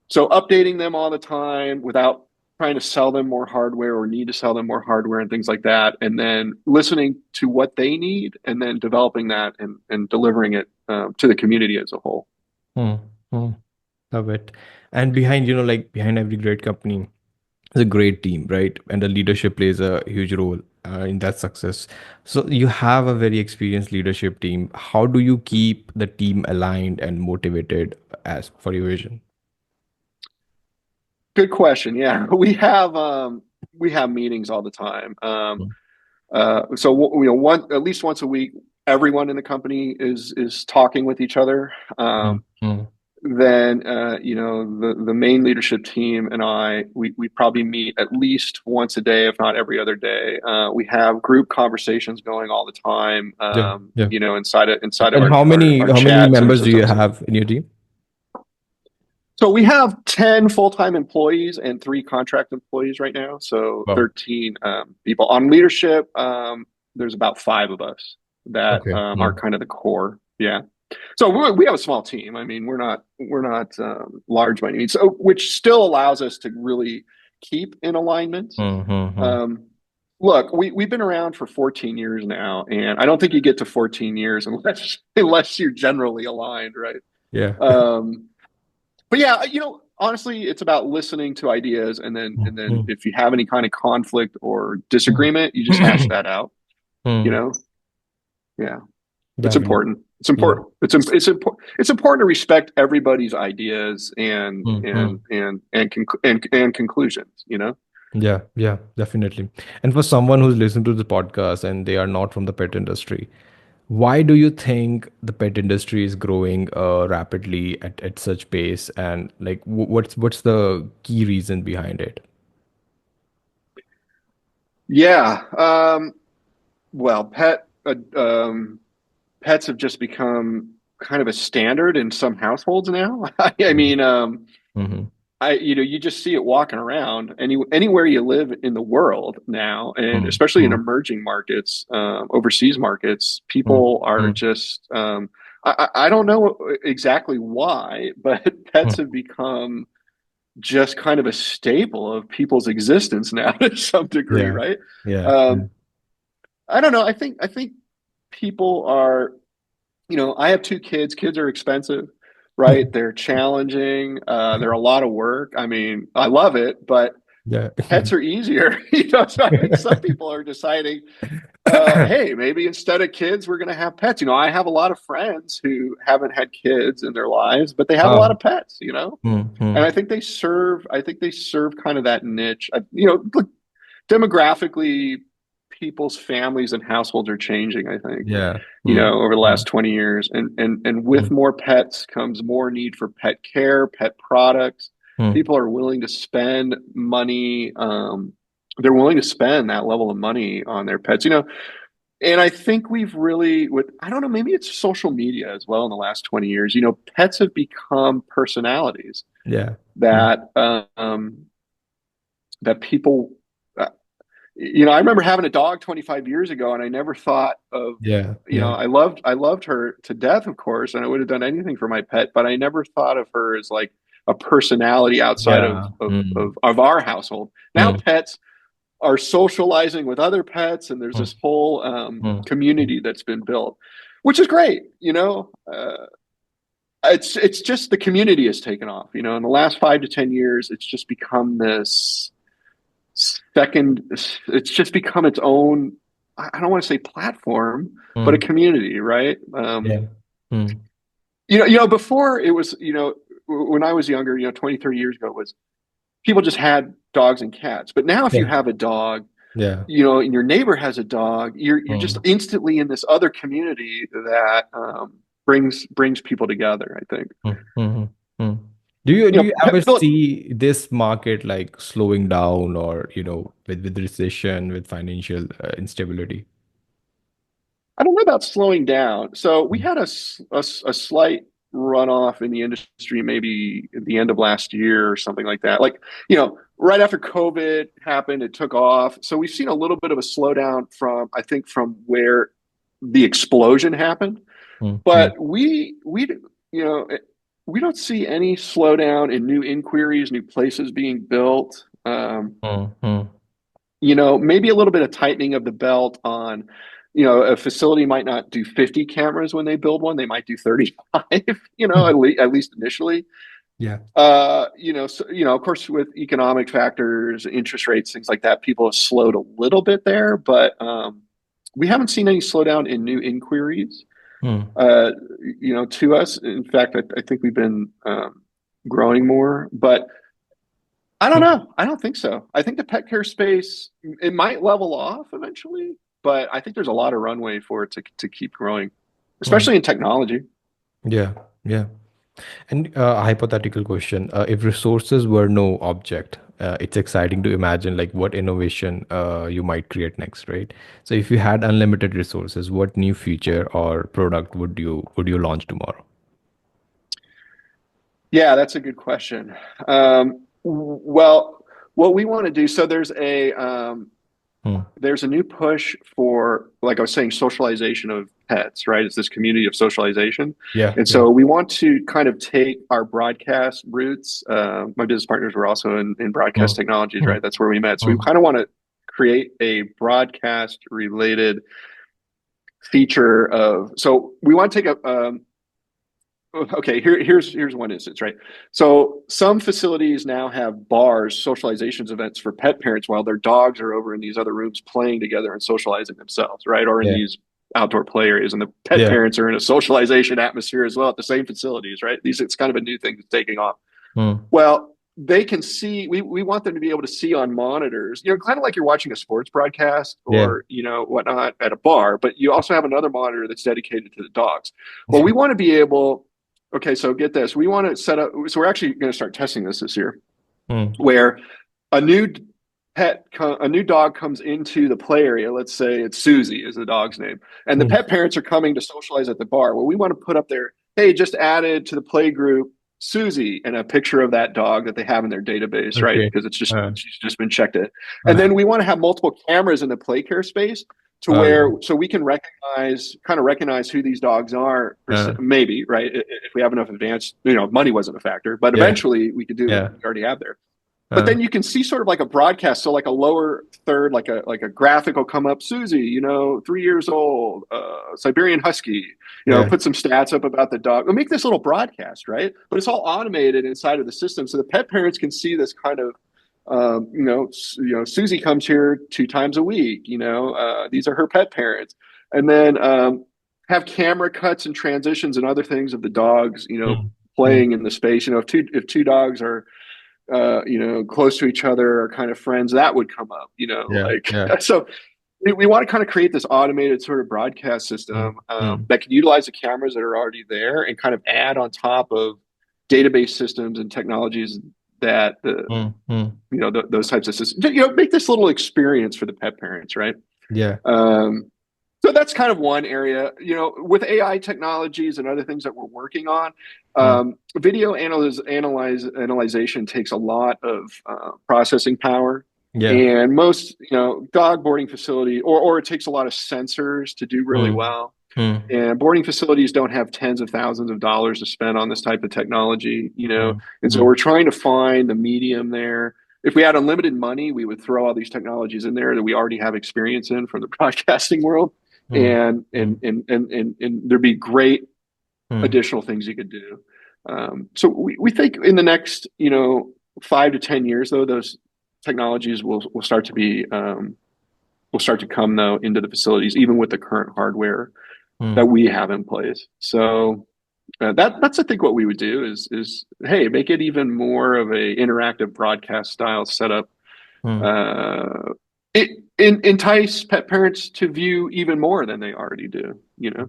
So updating them all the time without trying to sell them more hardware or need to sell them more hardware and things like that, and then listening to what they need and then developing that and delivering it to the community as a whole. mm, mm. Love it. And behind, like behind every great company is a great team, right? And the leadership plays a huge role in that success. So you have a very experienced leadership team. How do you keep the team aligned and motivated as for your vision? Good question. Yeah, we have meetings all the time. Mm, So one at least once a week, everyone in the company is talking with each other. mm, mm. Then the main leadership team and we probably meet at least once a day, if not every other day. We have group conversations going all the time. Yeah, yeah. Inside of And our how our, many our how many chats and our members do you systems. have in your team? So we have 10 full-time employees and 3 contract employees right now. So Wow. 13 people on leadership. There's about 5 of us that Okay. are Mm, kind of the core. Yeah. So we have a small team. I mean, we're not large by any means. So which still allows us to really keep in alignment. mm, mm, mm. Um, Look, we've been around for 14 years now, and I don't think you get to 14 years unless you're generally aligned, right? Yeah. Um, but yeah, honestly, it's about listening to ideas, and then Mm, and then mm, if you have any kind of conflict or mm. disagreement, you just hash that out. You Mm. know, yeah, it's Definitely. important. It's Yeah. important. It's important. It's important to respect everybody's ideas and Mm, and mm. and and and conclusions. Yeah, yeah, definitely. And for someone who's listened to the podcast and they are not from the pet industry, why do you think the pet industry is growing rapidly at such pace? And like, what's the key reason behind it? Yeah. Well, pets have just become kind of a standard in some households now. I mean, Mm-hmm. you just see it walking around anywhere you live in the world now, and especially in Mm-hmm. emerging markets, overseas markets, people are Mm-hmm. just. I don't know exactly why, but pets have become just kind of a staple of people's existence now to some degree, Yeah, right? yeah, yeah. Um, I don't know. I think people are. I have 2 kids. Kids are expensive, right? They're challenging. They're a lot of work. I mean, I love it, but Yeah. pets are easier. So I think some people are deciding, hey, maybe instead of kids, we're going to have pets. I have a lot of friends who haven't had kids in their lives, but they have a lot Wow. of pets. And Mm-hmm. I think they serve kind of that niche. Look, demographically, people's families and households are changing, I think, Yeah. Mm-hmm. over the last 20 years. And with more pets comes more need for pet care, pet products. Mm-hmm. People are willing to spend money. They're willing to spend that level of money on their pets, and I think we've really, I don't know, maybe it's social media as well in the last 20 years. Pets have become personalities Yeah. Mm. that, that people, uh, I remember having a dog 25 years ago, and I never thought of, Yeah. Yeah. I loved her to death, of course, and I would have done anything for my pet, but I never thought of her as like a personality outside of Yeah. of Mm. of, of our household. Now Mm. pets are socializing with other pets, and there's Mm. this whole Mm. community that's been built, which is great. it's just the community has taken off. You know, in the last 5 to 10 years, it's just become this second. It's just become its own. I don't want to say platform, but a Mm. community, right? Yeah. Mm. Before it was, when I was younger, 20, 30 years ago, was people just had dogs and cats. But now, if you Yeah. have a dog, Yeah. and your neighbor has a dog, you're just Mm. instantly in this other community that brings people together, I think. Mm. Mm. Mm. Do you ever Philip, see this market like slowing down or, with recession, with financial instability? I don't know about slowing down. So we Mm. had a slight runoff in the industry maybe at the end of last year or something like that. Like, right after COVID happened, it took off. So we've seen a little bit of a slowdown I think, from where the explosion happened. Mm. Mm. But you know, we don't see any slowdown in new inquiries, new places being built. Mm. Mm. Maybe a little bit of tightening of the belt on, a facility might not do 50 cameras when they build one. They might do 35, at least initially. Yeah. Of course, with economic factors, interest rates, things like that, people have slowed a little bit there, but we haven't seen any slowdown in new inquiries, Mm. uh, to us. In fact, I think we've been growing more, but I don't Mm. know. I don't think so. I think the pet care space, it might level off eventually, but I think there's a lot of runway for it to keep growing, Mm. especially in technology. Yeah. Yeah. And a hypothetical question, if resources were no object, it's exciting to imagine like what innovation you might create next, right? So if you had unlimited resources, what new feature or product would you launch tomorrow? Yeah, that's a good question. Well, what we want to do, so Hmm. there's a new push for, like I was saying, socialization of pets, right? It's this community of socialization. Yeah, And yeah. so we want to kind of take our broadcast roots. My business partners were also in Hmm. broadcast technologies, Hmm. right? That's where we met. So we Hmm. kind of want to create a broadcast related feature so we want to take okay, here's one instance, right? So some facilities now have bars, socializations events for pet parents while their dogs are over in these other rooms playing together and socializing themselves, right? Or in Yeah, these outdoor play areas, and the pet yeah. parents are in a socialization atmosphere as well at the same facilities, right? It's kind of a new thing that's taking off. Hmm. Well, they can see, we want them to be able to see on monitors, kind of like you're watching a sports broadcast Yeah. or, whatnot at a bar, but you also have another monitor that's dedicated to the dogs. Well, we want to be able, okay, so get this. We want to set up, so we're actually going to start testing this year, Hmm. where a new a new dog comes into the play area. Let's say it's Susie is the dog's name, and the Hmm. pet parents are coming to socialize at the bar. Well, we want to put up there, hey, just added to the play group Susie, and a picture of that dog that they have in their database, right? Okay. Because Uh, she's just been checked in. And uh, then we want to have multiple cameras in the play care space to yeah. where, so we can recognize who these dogs are, or Uh, maybe, right, if we have enough advance, money wasn't a factor, but yeah. eventually we could do what Yeah. we already have there. But Uh, then you can see sort of like a broadcast, so like a lower third, like a graphic will come up. Susie, 3 years old, Siberian Husky. yeah. Put some stats up about the dog. We'll make this little broadcast, right? But it's all automated inside of the system, so the pet parents can see this kind of, Susie comes here 2 times a week. These are her pet parents, and then have camera cuts and transitions and other things of the dogs, Hmm. Hmm. playing in the space. If two dogs are close to each other or kind of friends, that would come up, Yeah. like Yeah. so we want to kind of create this automated sort of broadcast Hmm. system Hmm. that can utilize the cameras that are already there and kind of add on top of database systems and technologies that Hmm. Hmm. those types of systems, make this little experience for the pet parents, right? Yeah. um, so that's kind of one area, with AI technologies and other things that we're working on. Hmm. Video analyzation takes a lot of processing power, Yeah. and most, dog boarding facility, or it takes a lot of sensors to do really Hmm. well. Hmm. And boarding facilities don't have tens of thousands of dollars to spend on this type of technology, Hmm. and so Hmm. we're trying to find the medium there. If we had unlimited money, we would throw all these technologies in there that we already have experience in from the broadcasting world, Hmm. and Hmm. and and and and, and there'd be great Hmm. additional things you could do. So we think in the next, 5 to 10 years, though, those technologies will start to be will start to come though into the facilities, even with the current hardware that Mm. we have in place. So that's I think what we would do is hey, make it even more of a interactive broadcast style setup. Mm. Uh, it entice pet parents to view even more than they already do. Yeah.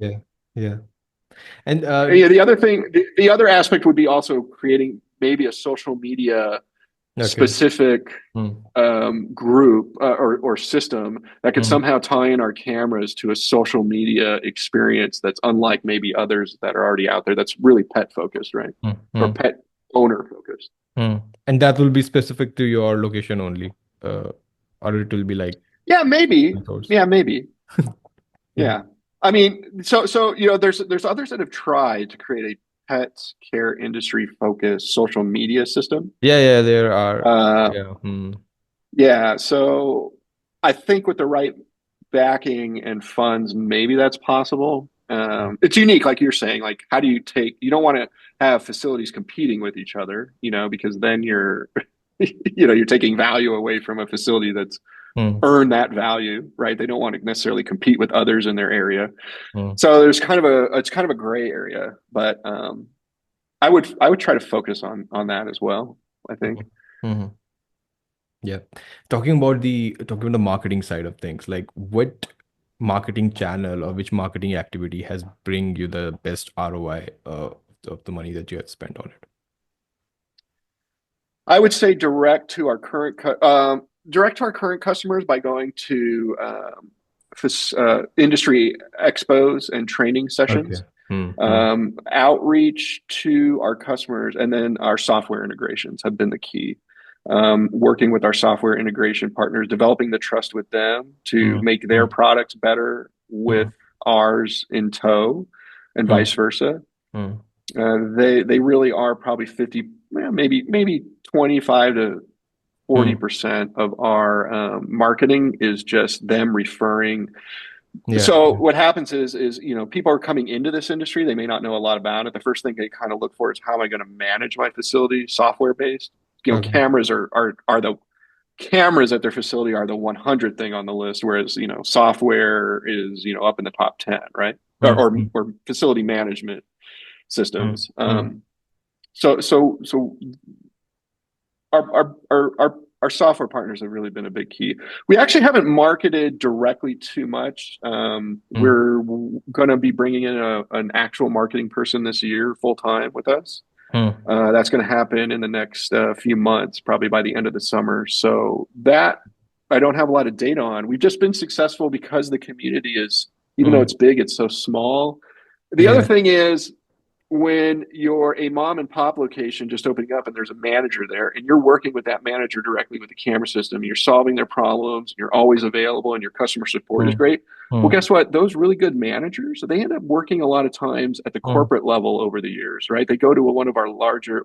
Yeah. And Yeah, the other thing, the other aspect would be also creating maybe a social media okay. specific Mm. group or system that could Mm. somehow tie in our cameras to a social media experience that's unlike maybe others that are already out there. That's really pet focused, right? Mm. Or Mm. pet owner focused. Mm. And that will be specific to your location only, uh, or it will be like Yeah, maybe. methods. Yeah, maybe. Yeah. Yeah. I mean, so there's others that have tried to create a pet care industry focused social media system. Yeah. Yeah. There are. Uh, Yeah. Mm. yeah, so I think with the right backing and funds, maybe that's possible. It's unique, like you're saying. Like, how do you don't want to have facilities competing with each other, because then you're, you're taking value away from a facility that's Mm. earned that value, right? They don't want to necessarily compete with others in their area. Mm. So it's kind of a gray area, but I would try to focus on that as well, I think. Mhm. Mhm. Yeah. Talking about the marketing side of things, like what marketing channel or which marketing activity has bring you the best ROI of the money that you have spent on it? I would say direct to our current customers by going to industry expos and training Okay. sessions, Mm-hmm. outreach to our customers, and then our software integrations have been the key. Working with our software integration partners, developing the trust with them to make their Mm-hmm. products better with ours in tow, and vice versa. Mm-hmm. They really are probably 50, maybe 25 to 40% of our marketing is just them referring. Yeah. So Yeah. what happens is people are coming into this industry, they may not know a lot about it. The first thing they kind of look for is how am I going to manage my facility software based. Okay. Cameras are the cameras at their facility are the 100 thing on the list, whereas software is up in the top 10, right? Mm-hmm. Or facility management systems. Mm-hmm. So our software partners have really been a big key. We actually haven't marketed directly too much. We're going to be bringing in an actual marketing person this year full time with us. Mm-hmm. That's going to happen in the next few months, probably by the end of the summer. So that I don't have a lot of data on. We've just been successful because the community is, even though Mm-hmm. it's big, it's so small. The other Yeah. thing is when you're a mom and pop location just opening up and there's a manager there and you're working with that manager directly with the camera system, you're solving their problems, you're always available, and your customer support is great. Well, Mm-hmm. guess what? Those really good managers, they end up working a lot of times at the corporate level over the years, right? They go to one of our larger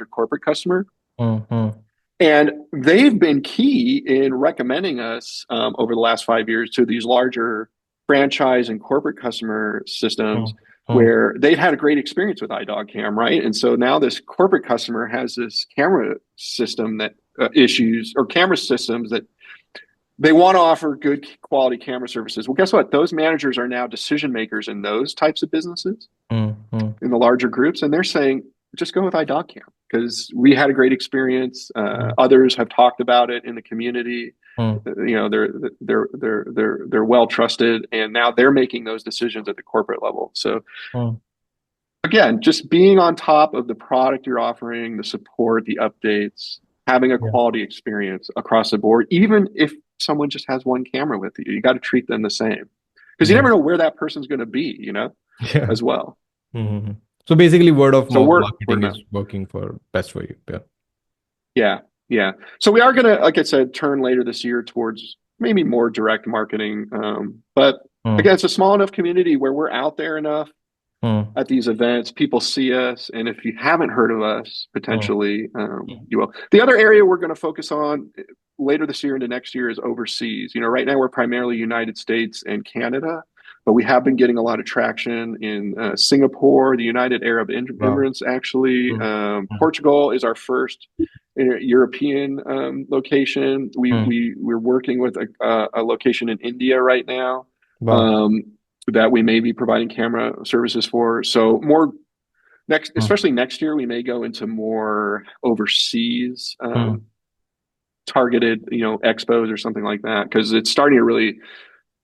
corporate customer, Mm-hmm. and they've been key in recommending us over the last 5 years to these larger franchise and corporate customer systems Mm-hmm. where they've had a great experience with iDogCam, right? And so now this corporate customer has this camera system that issues or camera systems that they want to offer good quality camera services. Well, guess what? Those managers are now decision makers in those types of businesses Mm-hmm. in the larger groups, and they're saying just go with iDogCam because we had a great experience. Others have talked about it in the community. They're well trusted, and now they're making those decisions at the corporate level. So Mm-hmm. again, just being on top of the product you're offering, the support, the updates, having a Yeah. quality experience across the board, even if someone just has one camera with you, you got to treat them the same because you Yeah. never know where that person's going to be, Yeah. as well. Mm-hmm. So basically, word of So mouth word of marketing mouth. is working for best for you. Yeah. Yeah, yeah. So we are gonna, like I said, turn later this year towards maybe more direct marketing. But again, Mm. it's a small enough community where we're out there enough Mm. at these events. People see us, and if you haven't heard of us, Mm. potentially you will. The other area we're going to focus on later this year into next year is overseas. Right now we're primarily United States and Canada. but we have been getting a lot of traction in Singapore, the United Arab Wow. Emirates, actually. Mm, mm, Portugal is our first European location. mm. We're working with a location in India right now Wow. um, that we may be providing camera services for. So more next, Mm, especially next year, we may go into more overseas mm. targeted, expos or something like that, because it's starting to really,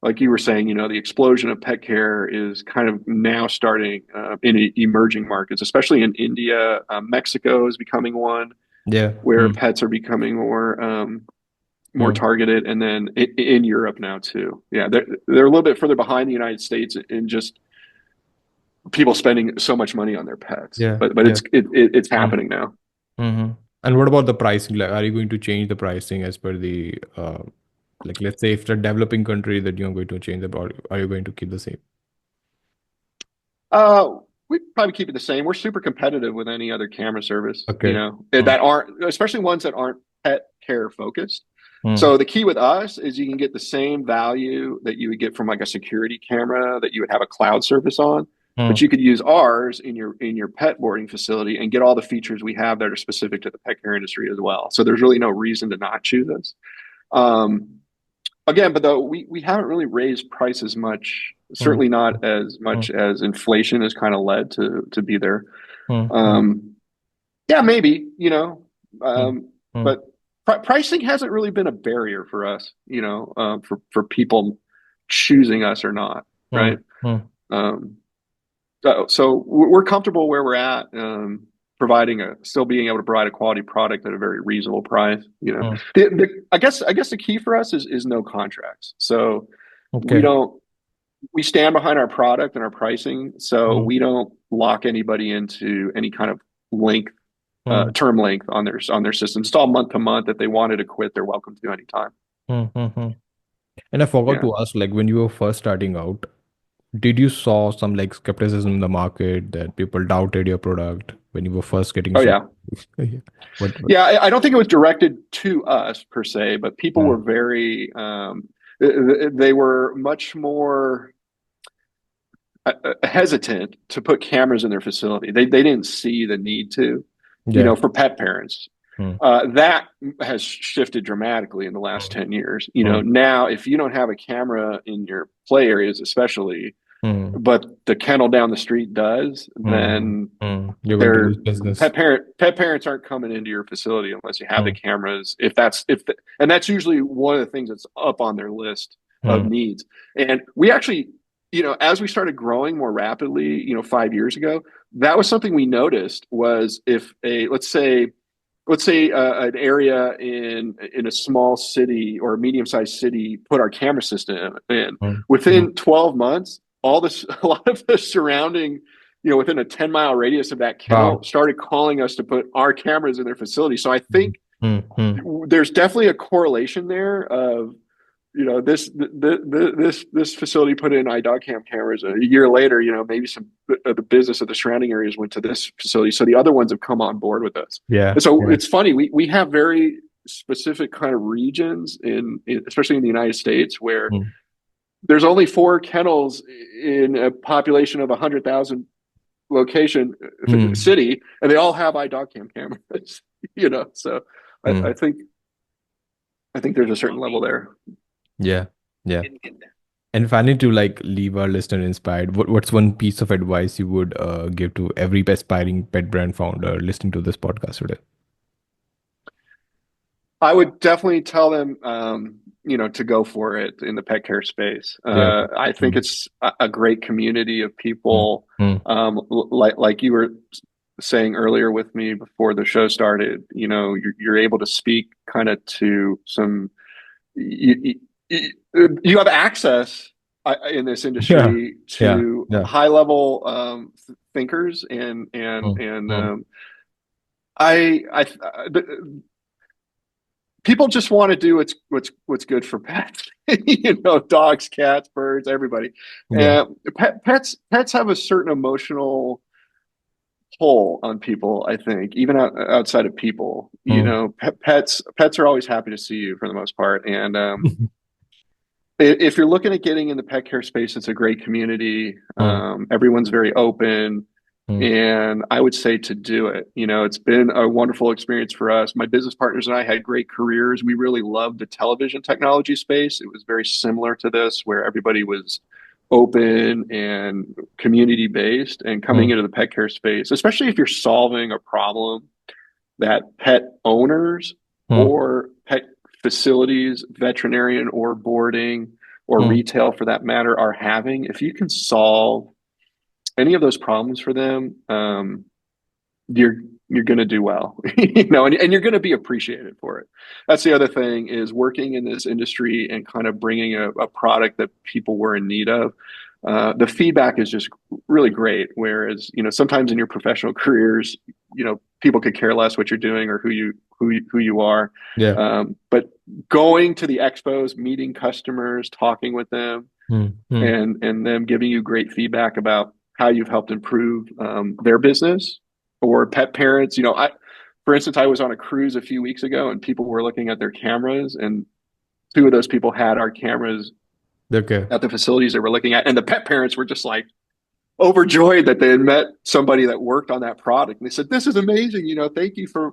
like you were saying, the explosion of pet care is kind of now starting in emerging markets, especially in India. Mexico is becoming one Yeah. where Mm, pets are becoming more mm, targeted, and then in Europe now too. Yeah, they're a little bit further behind the United States in just people spending so much money on their pets, yeah. but Yeah. it's Mm, happening now. And what about the pricing? Like, are you going to change the pricing as per the like, let's say if it's a developing country that you're going to change the product, are you going to keep the same? We probably keep it the same. We're super competitive with any other camera service, Okay. Mm, that aren't, especially ones that aren't pet care focused. mm, So the key with us is you can get the same value that you would get from like a security camera that you would have a cloud service on, but mm, you could use ours in your pet boarding facility and get all the features we have that are specific to the pet care industry as well. So there's really no reason to not choose us. Um, Again, but though we haven't really raised prices much, mm, certainly not as mm, much as inflation has kind of led to be there. mm, mm, Um, yeah, maybe, mm, mm, but pricing hasn't really been a barrier for us, for people choosing us or not, mm, right? mm, Um, so we're comfortable where we're at, still being able to provide a quality product at a very reasonable price. mm. I guess the key for us is no contracts. So we Okay. don't we stand behind our product and our pricing. So Mm, we don't lock anybody into any kind of length mm, term length on their system. It's all month to month. If they wanted to quit, they're welcome to anytime. mm. And I forgot Yeah. to ask, like, when you were first starting out, did you saw some like skepticism in the market that people doubted your product when you were first getting Oh started? yeah. Yeah. What? Yeah. I don't think it was directed to us per se, but people Yeah. were very. They were much more hesitant to put cameras in their facility. They didn't see the need to, Yeah. for pet parents. Mm, That has shifted dramatically in the last mm, 10 years. mm, Now if you don't have a camera in your play areas, especially, mm, but the kennel down the street does, mm, then You're going to they're lose business. pet parents aren't coming into your facility unless you have the Mm, cameras. And that's usually one of the things that's up on their list of mm, needs. And we actually, as we started growing more rapidly, 5 years ago, that was something we noticed was if a let's say an area in a small city or a medium-sized city put our camera system in, mm, mm, within 12 months all this a lot of the surrounding, within a 10-mile radius of that kennel Wow. started calling us to put our cameras in their facility. So I Mm, think mm, there's definitely a correlation there of, this facility put in iDogCam cameras. A year later, maybe some of the business of the surrounding areas went to this facility, so the other ones have come on board with us. Yeah. And so Yeah. it's funny, we have very specific kind of regions especially in the United States, where Mm, there's only 4 kennels in a population of 100,000 location mm, city, and they all have iDogCam cameras. So I, mm. I think I think there's a certain level there. Yeah. Yeah. And finally, to like leave our listener inspired, what's one piece of advice you would give to every aspiring pet brand founder listening to this podcast today? I would definitely tell them, to go for it in the pet care space. Yeah. I think Mm, it's a great community of mm, people. mm, Like you were saying earlier with me before the show started, you're able to speak kind of to some, you have access in this Yeah. industry Yeah. to Yeah. high level thinkers, and Mm, mm, I people just want to do what's good for pets. Dogs, cats, birds, everybody. yeah. Pets have a certain emotional pull on people, I think, even outside of people. Mm, Pets are always happy to see you for the most part, and If you're looking at getting in the pet care space, it's a great community. Mm, Everyone's very open. mm, And I would say to do it. It's been a wonderful experience for us. My business partners and I had great careers. We really loved the television technology space. It was very similar to this, where everybody was open and community based. And coming mm, into the pet care space, especially if you're solving a problem that pet owners mm, or pet facilities, veterinarian or boarding or mm, retail for that matter, are having, if you can solve any of those problems for them, you're you're going to do well, and you're going to be appreciated for it. That's the other thing, is working in this industry and kind of bringing a product that people were in need of. The feedback is just really great. Whereas, sometimes in your professional careers, people could care less what you're doing or who you are. yeah. But going to the expos, meeting customers, talking with them, Mm, mm, and them giving you great feedback about how you've helped improve their business, or pet parents. For instance, I was on a cruise a few weeks ago, and people were looking at their cameras, and two of those people had our cameras okay. at the facilities they were looking at, and the pet parents were just like overjoyed that they had met somebody that worked on that product, and they said, "This is amazing. Thank you for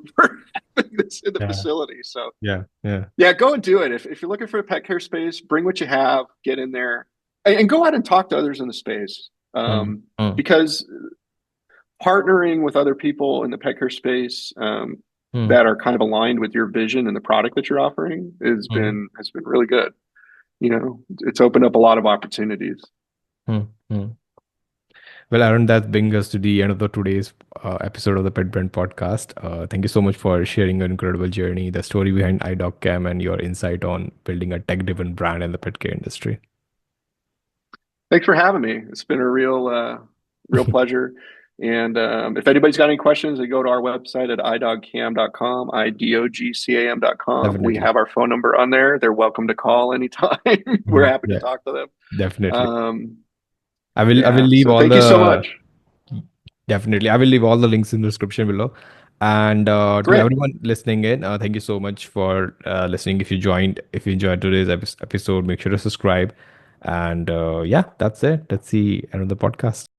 having this in the Yeah. facility." So Yeah. Yeah. yeah, go and do it. If you're looking for a pet care space, bring what you have, get in there, and go out and talk to others in the space. Mm, mm, Because partnering with other people in the pet care space, mm, that are kind of aligned with your vision and the product that you're offering, mm, has been really good. It's opened up a lot of opportunities. mm, mm. Well, Aaron, that brings us to the end of the today's episode of the Pet Brand podcast. Thank you so much for sharing your incredible journey, the story behind iDogCam, and your insight on building a tech-driven brand in the pet care industry. Thanks for having me. It's been a real pleasure. And if anybody's got any questions, they go to our website at idogcam.com, idogcam.com. We Definitely. have our phone number on there. They're welcome to call anytime. We're Mhm. happy to Yeah, talk to them. definitely. Um, I will yeah. leave So all thank you so the much. definitely I will leave all the links in the description below. And to Great. everyone listening in, thank you so much for listening. If you enjoyed today's episode, make sure to subscribe. And yeah, that's it. Let's see another podcast.